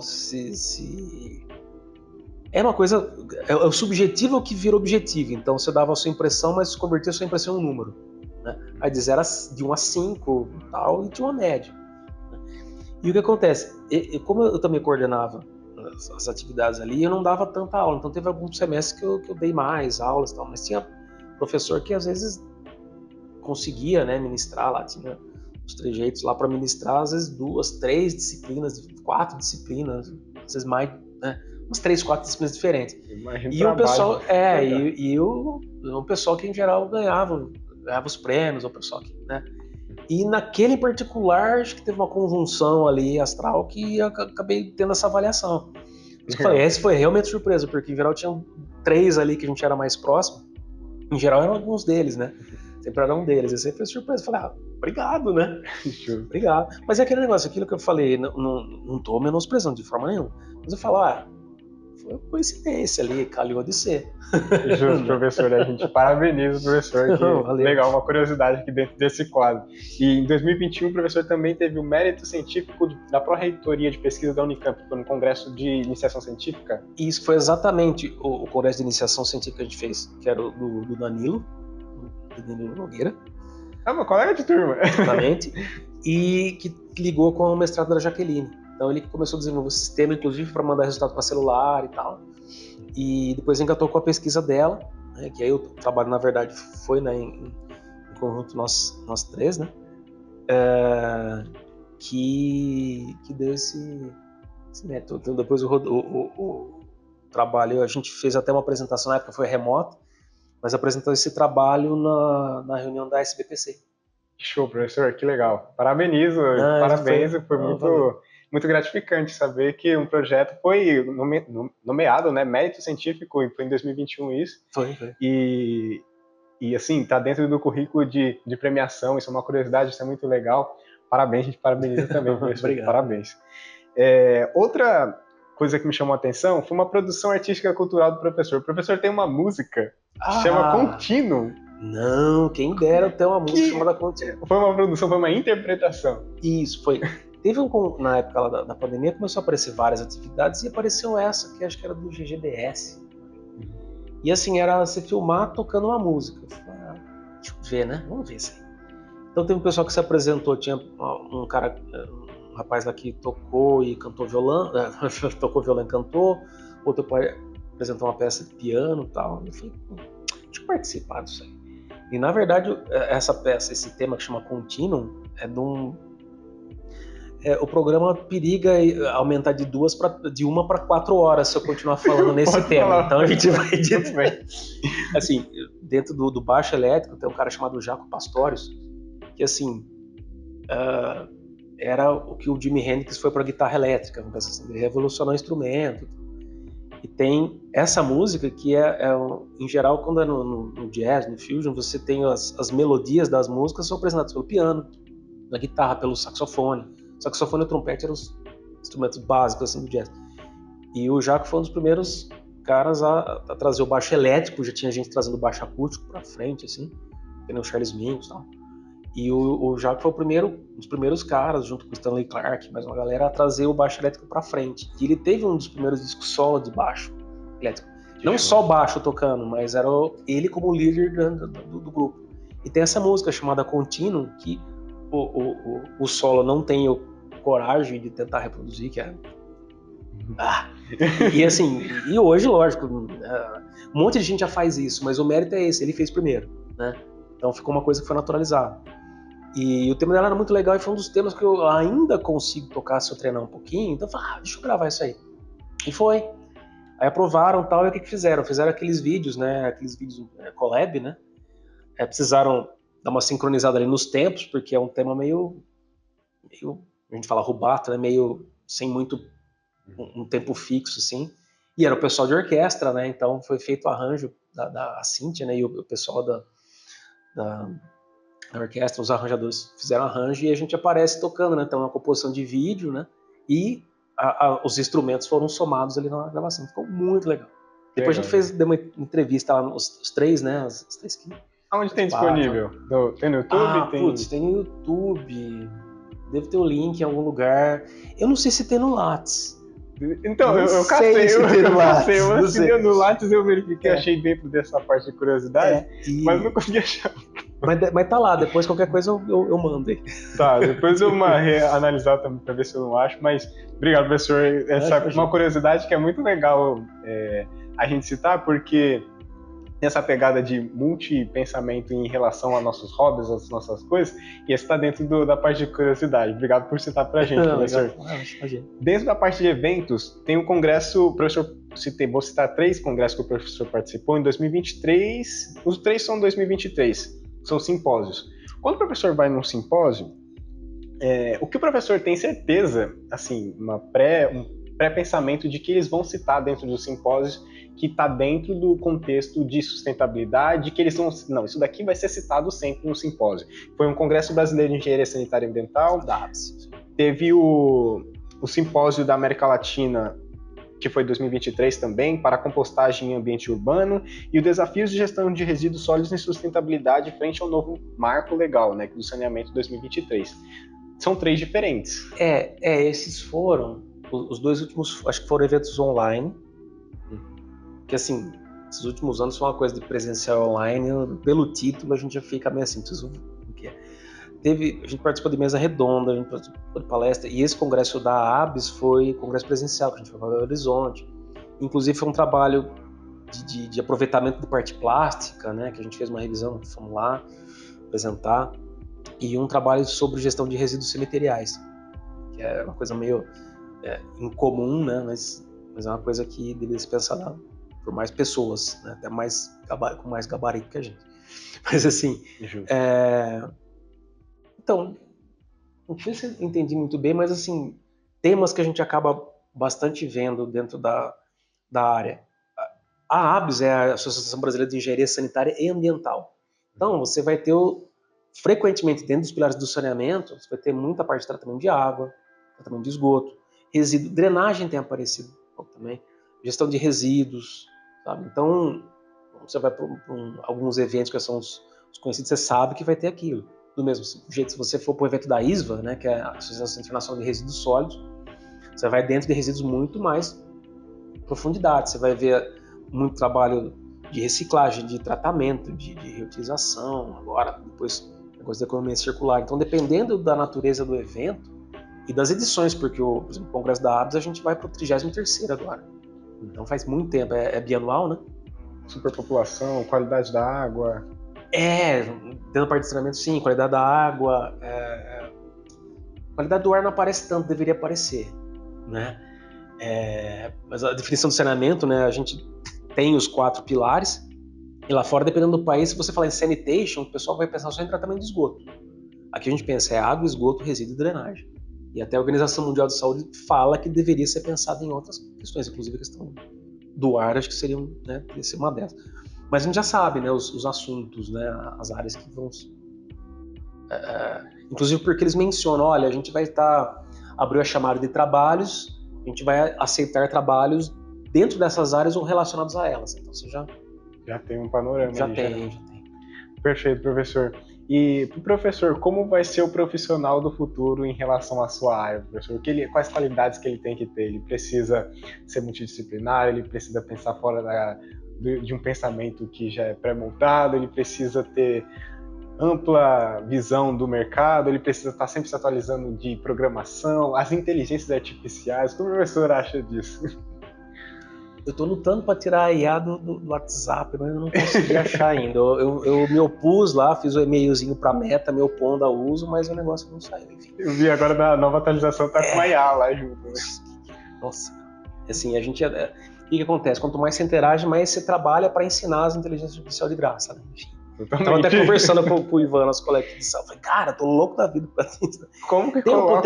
Speaker 3: é uma coisa, é o subjetivo que vira objetivo. Então você dava a sua impressão, mas convertia a sua impressão em um número, né? Aí de 1 a 5 tal, e tinha uma média, né? E o que acontece? Como eu também coordenava as atividades ali, eu não dava tanta aula. Então teve alguns semestres que eu dei mais aulas, tal, mas tinha professor que às vezes conseguia, né, ministrar lá, tinha os trejeitos lá para ministrar, às vezes 2, 3 disciplinas, 4 disciplinas, às vezes mais, né, umas 3, 4 disciplinas diferentes.
Speaker 2: Imagina
Speaker 3: e o pessoal,
Speaker 2: o
Speaker 3: o pessoal que em geral ganhava os prêmios, o pessoal que, né, e naquele em particular, acho que teve uma conjunção ali astral que eu acabei tendo essa avaliação. Por isso que eu falei, esse foi realmente surpresa, porque em geral tinham 3 ali que a gente era mais próximo, em geral eram alguns deles, né? Sempre era um deles. Eu sempre foi surpresa. Eu falei, obrigado, né? Obrigado. Mas é aquele negócio, aquilo que eu falei, não tô menosprezando de forma nenhuma. Mas eu falo, foi uma coincidência ali, calhou de ser.
Speaker 2: Justo, professor. A gente parabeniza o professor. Que legal, uma curiosidade aqui dentro desse quadro. E em 2021, o professor também teve o mérito científico da Pró-Reitoria de Pesquisa da Unicamp, no Congresso de Iniciação Científica.
Speaker 3: Isso foi exatamente o Congresso de Iniciação Científica que a gente fez, que era do Danilo Nogueira.
Speaker 2: Meu colega de turma.
Speaker 3: Exatamente. E que ligou com o mestrado da Jaqueline. Então ele começou a desenvolver um sistema, inclusive, para mandar resultado para celular e tal. E depois engatou com a pesquisa dela, né, que aí o trabalho, na verdade, foi, né, em conjunto nós 3, né? Que deu esse método. Então, depois o trabalho, a gente fez até uma apresentação, na época foi remota, mas apresentou esse trabalho na reunião da SBPC.
Speaker 2: Show, professor, que legal. Parabenizo, parabéns, foi muito gratificante saber que um projeto foi nomeado, né, mérito científico, foi em 2021 isso.
Speaker 3: Foi.
Speaker 2: E assim, tá dentro do currículo de premiação, isso é uma curiosidade, isso é muito legal. Parabéns, a gente parabeniza também, professor.
Speaker 3: Obrigado.
Speaker 2: Parabéns. Outra coisa que me chamou a atenção foi uma produção artística cultural do professor. O professor tem uma música que chama Contínuo.
Speaker 3: Não, quem dera ter uma música chamada Contínuo.
Speaker 2: Foi uma produção, foi uma interpretação.
Speaker 3: Isso, foi. Teve na época lá da pandemia, começou a aparecer várias atividades e apareceu essa, que acho que era do GGDS. E assim, era você filmar tocando uma música. Eu falei, deixa eu ver, né? Vamos ver isso aí. Então teve um pessoal que se apresentou, tinha um rapaz lá que tocou e cantou violão, tocou violão e cantou, outro apresentou uma peça de piano e tal. Eu falei, deixa eu participar disso aí. E na verdade, essa peça, esse tema que chama Continuum, o programa periga aumentar de 1 para 4 horas se eu continuar falando nesse tema. Então a gente vai assim, dentro do baixo elétrico tem um cara chamado Jaco Pastorius, que assim era o que o Jimi Hendrix foi para guitarra elétrica, assim, ele revolucionou o instrumento. E tem essa música que em geral, quando é no jazz, no fusion, você tem as melodias das músicas são apresentadas pelo piano, na guitarra, pelo saxofone. O saxofone e o trompete eram os instrumentos básicos assim, do jazz. E o Jaco foi um dos primeiros caras a trazer o baixo elétrico, já tinha gente trazendo baixo acústico pra frente, assim, tem o Charles Mingus e tal. E o Jaco foi um dos primeiros caras, junto com o Stanley Clarke, mais uma galera, a trazer o baixo elétrico pra frente. E ele teve um dos primeiros discos solo de baixo elétrico. Não só baixo tocando, mas era ele como líder do grupo. E tem essa música chamada Continuum, que o solo não tem coragem de tentar reproduzir, que é... E assim, e hoje, lógico, um monte de gente já faz isso, mas o mérito é esse, ele fez primeiro, né? Então ficou uma coisa que foi naturalizada. E o tema dela era muito legal e foi um dos temas que eu ainda consigo tocar se eu treinar um pouquinho. Então eu falei, deixa eu gravar isso aí. E foi. Aí aprovaram tal, e o que fizeram? Fizeram aqueles vídeos, né? Aqueles vídeos collab, né? Precisaram dar uma sincronizada ali nos tempos, porque é um tema meio a gente fala rubato, né? Meio sem muito um tempo fixo, assim. E era o pessoal de orquestra, né? Então foi feito o arranjo da Cíntia, né? E o pessoal da orquestra, os arranjadores fizeram arranjo e a gente aparece tocando, né? Então é uma composição de vídeo, né? E os instrumentos foram somados ali na gravação. Ficou muito legal. Depois a gente deu uma entrevista lá, os três, né? Os três que...
Speaker 2: Aonde tem disponível? Tem no YouTube?
Speaker 3: Tem no YouTube. Deve ter o link em algum lugar. Eu não sei se tem no Lattes.
Speaker 2: Então, eu cacei no Lattes, eu verifiquei, achei dentro dessa parte de curiosidade, mas não consegui achar.
Speaker 3: Mas tá lá, depois qualquer coisa eu mando aí.
Speaker 2: Tá, depois eu analisar também pra ver se eu não acho, mas obrigado, professor. Essa é uma curiosidade que é muito legal a gente citar, porque nessa pegada de multipensamento em relação a nossos hobbies, as nossas coisas, e esse está dentro da parte de curiosidade. Obrigado por citar pra gente, professor. Dentro da parte de eventos, tem um congresso, professor, vou citar 3 congressos que o professor participou em 2023, os 3 são 2023, são simpósios. Quando o professor vai num simpósio, o que o professor tem certeza, assim, um pré-pensamento de que eles vão citar dentro dos simpósios, que está dentro do contexto de sustentabilidade, que eles vão... Não, isso daqui vai ser citado sempre no simpósio. Foi um Congresso Brasileiro de Engenharia Sanitária e Ambiental, teve o simpósio da América Latina, que foi 2023 também, para compostagem em ambiente urbano, e o Desafios de Gestão de Resíduos Sólidos em Sustentabilidade frente ao novo marco legal, né, do saneamento 2023. São 3 diferentes.
Speaker 3: Esses foram, os 2 últimos, acho que foram eventos online, que assim, esses últimos anos foi uma coisa de presencial online, pelo título a gente já fica meio assim, o que é? A gente participou de mesa redonda, a gente participou de palestra, e esse congresso da ABS foi congresso presencial, que a gente foi para Belo Horizonte. Inclusive foi um trabalho de aproveitamento de parte plástica, né, que a gente fez uma revisão, fomos lá apresentar, e um trabalho sobre gestão de resíduos cemiteriais, que é uma coisa meio incomum, né, mas é uma coisa que deveria ser pensada por mais pessoas, né? Até com mais gabarito que a gente. Mas assim, então, não sei se eu entendi muito bem, mas assim, temas que a gente acaba bastante vendo dentro da área. A ABS é a Associação Brasileira de Engenharia Sanitária e Ambiental. Então, você vai ter, frequentemente, dentro dos pilares do saneamento, você vai ter muita parte de tratamento de água, tratamento de esgoto, resíduo, drenagem tem aparecido também, gestão de resíduos, sabe? Então, você vai para alguns eventos que são os conhecidos, você sabe que vai ter aquilo. Do mesmo jeito, se você for para o evento da ISVA, né, que é a Associação Internacional de Resíduos Sólidos, você vai dentro de resíduos muito mais profundidade. Você vai ver muito trabalho de reciclagem, de tratamento, de reutilização, agora, depois, negócio da economia circular. Então, dependendo da natureza do evento e das edições, porque, por exemplo, o Congresso da ABS, a gente vai para o 33º agora. Então faz muito tempo, é bianual, né?
Speaker 2: Superpopulação, qualidade da água.
Speaker 3: Dentro da parte de saneamento, sim, qualidade da água, qualidade do ar não aparece tanto, deveria aparecer, né? Mas a definição do saneamento, né? A gente tem os 4 pilares, e lá fora, dependendo do país, se você falar em sanitation, o pessoal vai pensar só em tratamento de esgoto. Aqui a gente pensa água, esgoto, resíduo e drenagem. E até a Organização Mundial de Saúde fala que deveria ser pensado em outras questões, inclusive a questão do ar, acho que seria uma dessas. Mas a gente já sabe, né, os assuntos, né, as áreas que vão... inclusive porque eles mencionam, olha, a gente vai abriu a chamada de trabalhos, a gente vai aceitar trabalhos dentro dessas áreas ou relacionados a elas. Então você já
Speaker 2: tem um panorama.
Speaker 3: Já
Speaker 2: aí,
Speaker 3: tem.
Speaker 2: Perfeito, professor. E, professor, como vai ser o profissional do futuro em relação à sua área, professor? Quais qualidades que ele tem que ter? Ele precisa ser multidisciplinar, ele precisa pensar fora de um pensamento que já é pré-montado, ele precisa ter ampla visão do mercado, ele precisa estar sempre se atualizando de programação, as inteligências artificiais. O que o professor acha disso?
Speaker 3: Eu estou lutando para tirar a IA do WhatsApp, mas eu não consegui achar ainda. Eu me opus lá, fiz o e-mailzinho para a Meta, me opondo ao uso, mas o negócio não saiu, enfim.
Speaker 2: Eu vi agora na nova atualização, tá com a IA lá junto, né?
Speaker 3: Nossa, assim, o que acontece? Quanto mais você interage, mais você trabalha para ensinar as inteligências artificiais de graça, né? Enfim. Tava até conversando com o Ivan, nosso colega de sala. Falei, cara, tô louco da vida pra isso.
Speaker 2: Como que
Speaker 3: tem
Speaker 2: coloca?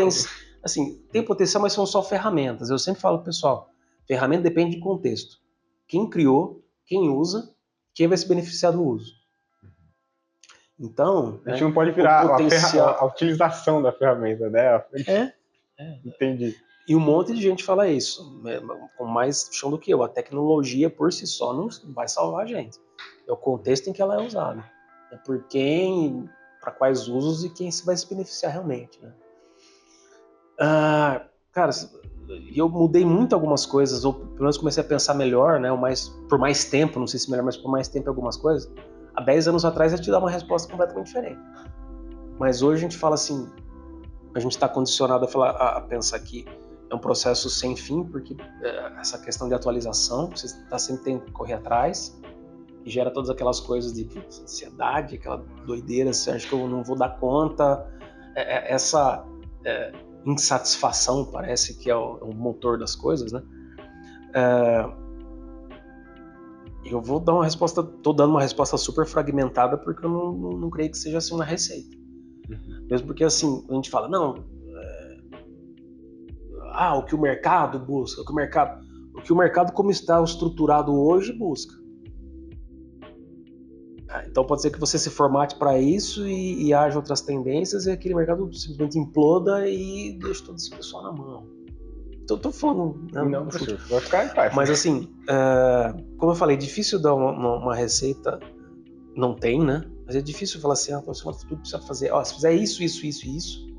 Speaker 3: Tem potencial, mas são só ferramentas. Eu sempre falo pro pessoal, ferramenta depende de contexto. Quem criou, quem usa, quem vai se beneficiar do uso. Então,
Speaker 2: a gente não pode virar a utilização da ferramenta, né? Entendi.
Speaker 3: E um monte de gente fala isso, com mais chão do que eu. A tecnologia por si só não vai salvar a gente. É o contexto em que ela é usada. É por quem, para quais usos e quem se vai se beneficiar realmente, né? Cara, eu mudei muito algumas coisas, ou pelo menos comecei a pensar melhor, né? Por mais tempo, não sei se melhor, mas por mais tempo algumas coisas. Há 10 anos atrás eu te dar uma resposta completamente diferente. Mas hoje a gente fala assim, a gente está condicionado a pensar que é um processo sem fim, porque essa questão de atualização, você está sempre tendo que correr atrás, e gera todas aquelas coisas de ansiedade, aquela doideira, você acha que eu não vou dar conta, essa insatisfação parece que é o motor das coisas, né? Eu vou dar uma resposta, tô dando uma resposta super fragmentada porque eu não creio que seja assim uma receita. Mesmo porque assim, a gente fala, não, o que o mercado busca, o que o mercado como está estruturado hoje busca. Então pode ser que você se formate para isso e haja outras tendências e aquele mercado simplesmente imploda e deixa todo esse pessoal na mão. Então, tô falando...
Speaker 2: Não, professor, vai ficar em paz.
Speaker 3: Mas assim, como eu falei, difícil dar uma receita, não tem, né? Mas é difícil falar assim, professor, tudo precisa fazer, se fizer isso, isso, isso e isso.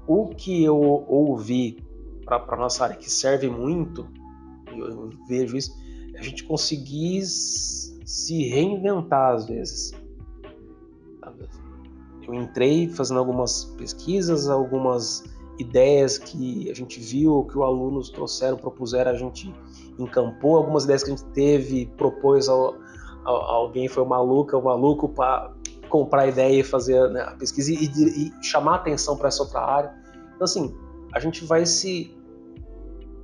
Speaker 3: O que eu ouvi para nossa área que serve muito, eu vejo isso, é a gente conseguir se reinventar às vezes. Eu entrei fazendo algumas pesquisas, algumas ideias que a gente viu, que os alunos trouxeram, propuseram, a gente encampou, algumas ideias que a gente teve, propôs a alguém, foi o maluco para comprar a ideia e fazer, né, a pesquisa e chamar a atenção para essa outra área. Então assim, a gente vai se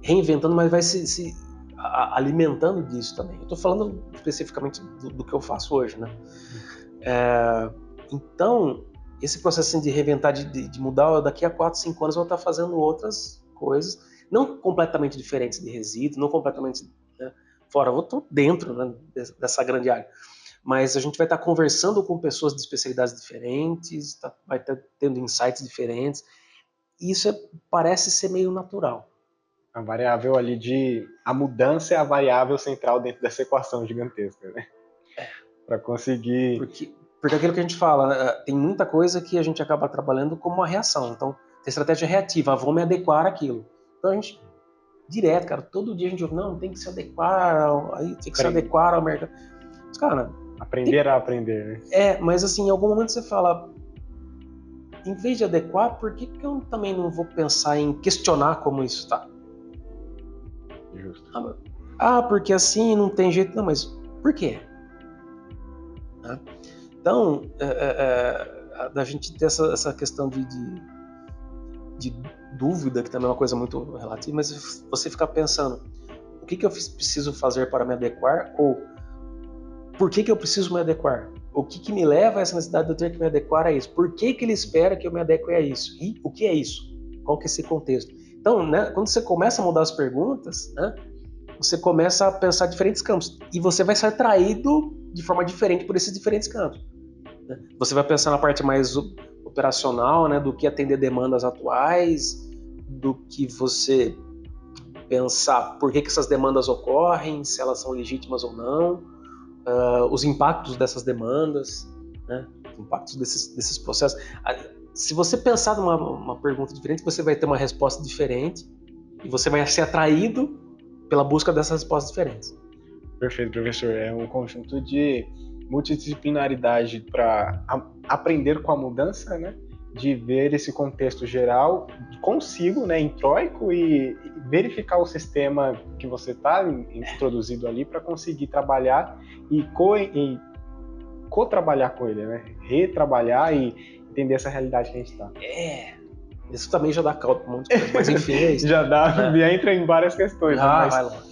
Speaker 3: reinventando, mas vai se alimentando disso também. Eu estou falando especificamente do que eu faço hoje, né? Então, esse processo de reinventar, de mudar, daqui a 4, 5 anos eu vou estar fazendo outras coisas, não completamente diferentes de resíduos, não completamente fora, eu vou estar dentro, né, dessa grande área. Mas a gente vai estar conversando com pessoas de especialidades diferentes, vai estar tendo insights diferentes, e isso parece ser meio natural.
Speaker 2: A variável ali a mudança é a variável central dentro dessa equação gigantesca, né? Para conseguir...
Speaker 3: Porque aquilo que a gente fala, tem muita coisa que a gente acaba trabalhando como uma reação. Então, tem estratégia reativa, vou me adequar àquilo. Então, a gente, direto, cara, todo dia a gente ouve, não, tem que se adequar, aí tem que se adequar ao mercado. Mas, cara...
Speaker 2: Aprender a aprender, né?
Speaker 3: Mas assim, em algum momento você fala, em vez de adequar, por que eu também não vou pensar em questionar como isso está?
Speaker 2: Justo.
Speaker 3: Porque assim não tem jeito. Não, mas por quê? Então, da gente ter essa questão de de dúvida, que também é uma coisa muito relativa, mas você ficar pensando, o que eu preciso fazer para me adequar, ou por que eu preciso me adequar? O que me leva a essa necessidade de eu ter que me adequar a isso? Por que ele espera que eu me adeque a isso? E o que é isso? Qual que é esse contexto? Então, né, quando você começa a mudar as perguntas, né, você começa a pensar diferentes campos. E você vai ser atraído de forma diferente por esses diferentes campos. Né? Você vai pensar na parte mais operacional, né, do que atender demandas atuais, do que você pensar por que essas demandas ocorrem, se elas são legítimas ou não, os impactos dessas demandas, né, os impactos desses processos. Se você pensar numa pergunta diferente, você vai ter uma resposta diferente e você vai ser atraído pela busca dessas respostas diferentes.
Speaker 2: Perfeito, professor. É um conjunto de multidisciplinaridade para aprender com a mudança, né? De ver esse contexto geral consigo, né, introico, e verificar o sistema que você está introduzido ali para conseguir trabalhar e co-trabalhar com ele, né? Retrabalhar e entender essa realidade que a gente está.
Speaker 3: Isso também já dá caldo para muitas coisas, mas enfim, é isso.
Speaker 2: Já dá, entra em várias questões.
Speaker 3: Vai longe.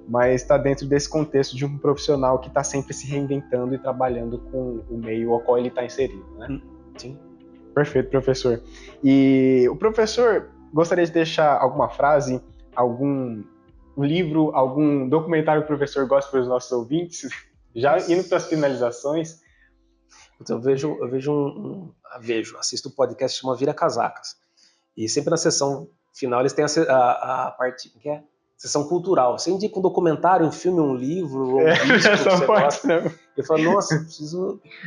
Speaker 2: Mas está dentro desse contexto de um profissional que está sempre se reinventando e trabalhando com o meio ao qual ele está inserido, né?
Speaker 3: Sim.
Speaker 2: Perfeito, professor. E o professor gostaria de deixar alguma frase, algum livro, algum documentário que o professor gosta para os nossos ouvintes? Já indo para as finalizações.
Speaker 3: Então, assisto um podcast que chama Vira Casacas. E sempre na sessão final eles têm a parte, que é sessão cultural. Você indica um documentário, um filme, um livro, um disco que você gosta. Eu falo, nossa,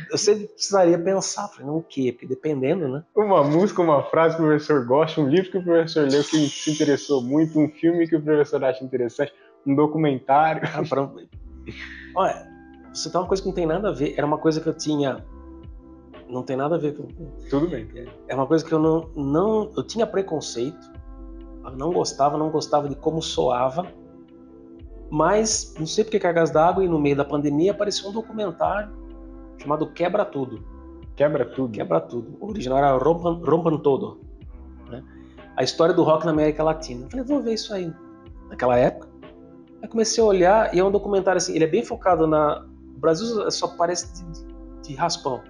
Speaker 3: eu sempre precisaria pensar. Falei, não, o quê? Porque dependendo, né?
Speaker 2: Uma música, uma frase que o professor gosta, um livro que o professor leu que se interessou muito, um filme que o professor acha interessante, um documentário.
Speaker 3: Olha, você tem uma coisa que não tem nada a ver. Era uma coisa que eu tinha... Não tem nada a ver com...
Speaker 2: Tudo bem.
Speaker 3: É uma coisa que eu não... Eu tinha preconceito. Eu não gostava de como soava, mas não sei porque cargas d'água, e no meio da pandemia apareceu um documentário chamado Quebra Tudo.
Speaker 2: Quebra Tudo.
Speaker 3: O original era Rompan Todo, né? A história do rock na América Latina. Eu falei, vou ver isso aí. Naquela época. Aí comecei a olhar, e é um documentário assim, ele é bem focado na... O Brasil só parece de raspão,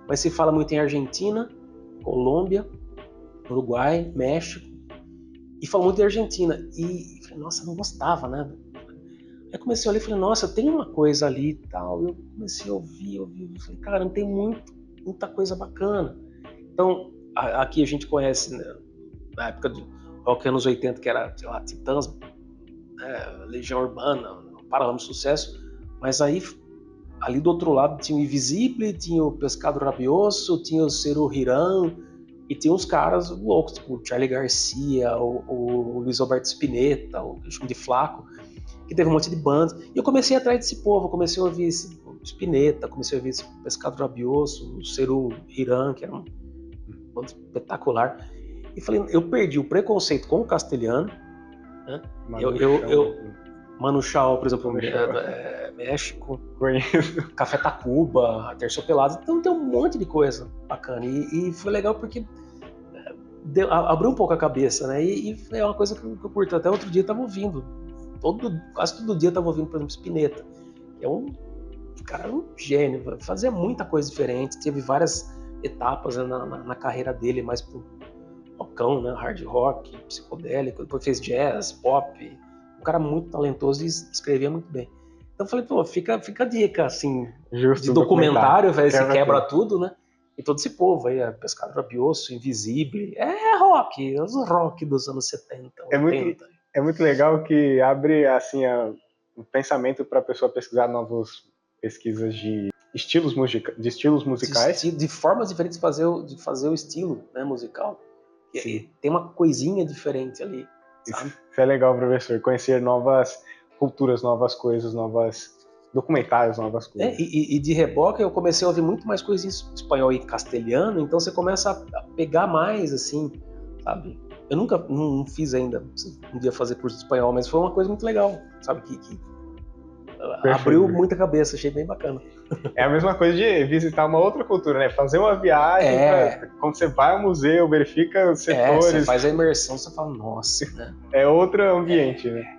Speaker 3: mas se fala muito em Argentina, Colômbia, Uruguai, México, e falou muito de Argentina. E falei, nossa, eu não gostava, né? Aí comecei a olhar e falei, nossa, tem uma coisa ali e tal. Eu comecei a ouvir. Falei, cara, não tem muita coisa bacana. Então, aqui a gente conhece, né, na época do rock anos 80, que era, sei lá, Titãs, Legião Urbana, Paralama de Sucesso. Mas aí, ali do outro lado, tinha o Invisível, tinha o Pescado Rabioso, tinha o Ciro Hiran, e tem uns caras loucos, tipo o Charlie Garcia, o Luiz Alberto Spinetta, o Chum de Flaco, que teve um monte de bandas. E eu comecei a atrás desse povo, comecei a ouvir esse Spinetta, comecei a ouvir esse Pescado Rabioso, o Ciro Hiran, que era um banda espetacular. E falei, eu perdi o preconceito com o castelhano, né? Manu Chao, por exemplo, México, Café Tacuba, Terciopelados, então tem um monte de coisa bacana, e foi legal porque abriu um pouco a cabeça, né, e é uma coisa que eu curto. Até outro dia eu tava ouvindo, quase todo dia eu tava ouvindo, por exemplo, Spinetta, que é um gênio, fazia muita coisa diferente, teve várias etapas, né, na carreira dele, mais pro rockão, né, hard rock, psicodélico, depois fez jazz, pop. Um cara muito talentoso e escrevia muito bem. Então eu falei, pô, fica a dica, assim,
Speaker 2: Justo,
Speaker 3: de documentário, velho, se quebra tudo, né? E todo esse povo aí, Pescado Rabioso, Invisível, rock, os rock dos anos 70, 80.
Speaker 2: É muito legal que abre, assim, o pensamento para a pessoa pesquisar novas pesquisas de estilos musicais.
Speaker 3: De formas diferentes de fazer o estilo, né, musical. E tem uma coisinha diferente ali. Sabe?
Speaker 2: Isso é legal, professor, conhecer novas culturas, novas coisas, novos documentários, novas coisas.
Speaker 3: E de reboque eu comecei a ouvir muito mais coisas em espanhol e castelhano, então você começa a pegar mais, assim, sabe? Eu nunca, não fiz ainda, um dia fazer curso de espanhol, mas foi uma coisa muito legal, sabe? Que abriu muita cabeça, achei bem bacana.
Speaker 2: É a mesma coisa de visitar uma outra cultura, né? Fazer uma viagem, quando você vai ao museu, verifica os setores.
Speaker 3: Você faz a imersão, você fala, nossa, né?
Speaker 2: É outro ambiente, né?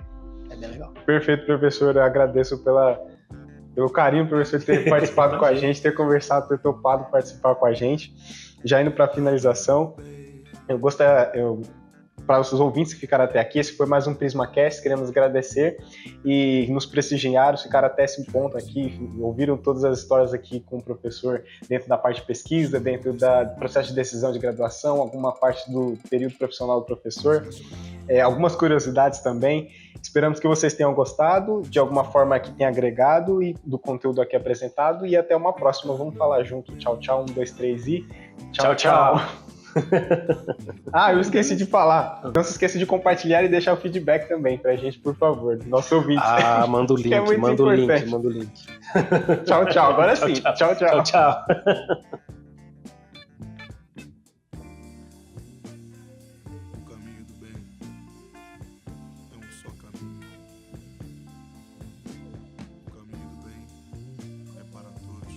Speaker 3: É bem legal.
Speaker 2: Perfeito, professor. Eu agradeço pelo carinho, professor, de ter participado com a gente, ter conversado, ter topado participar com a gente. Já indo para a finalização, para os ouvintes que ficaram até aqui, esse foi mais um PrismaCast, queremos agradecer e nos prestigiaram, ficaram até esse ponto aqui, ouviram todas as histórias aqui com o professor dentro da parte de pesquisa, dentro do processo de decisão de graduação, alguma parte do período profissional do professor, algumas curiosidades também. Esperamos que vocês tenham gostado, de alguma forma que tenha agregado e do conteúdo aqui apresentado, e até uma próxima. Vamos falar junto. Tchau, tchau. 1, 2, 3 e...
Speaker 3: Tchau, tchau.
Speaker 2: Eu esqueci de falar. Não se esqueça de compartilhar e deixar o feedback também pra gente, por favor, do nosso ouvinte.
Speaker 3: Manda o link,
Speaker 2: é
Speaker 3: manda o link.
Speaker 2: Tchau, tchau. Agora sim. Tchau, tchau.
Speaker 1: O caminho do bem é um só caminho. O caminho do bem é para todos.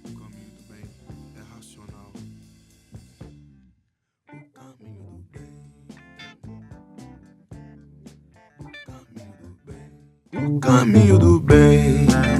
Speaker 1: O caminho do bem é racional. O caminho do bem. O caminho do bem.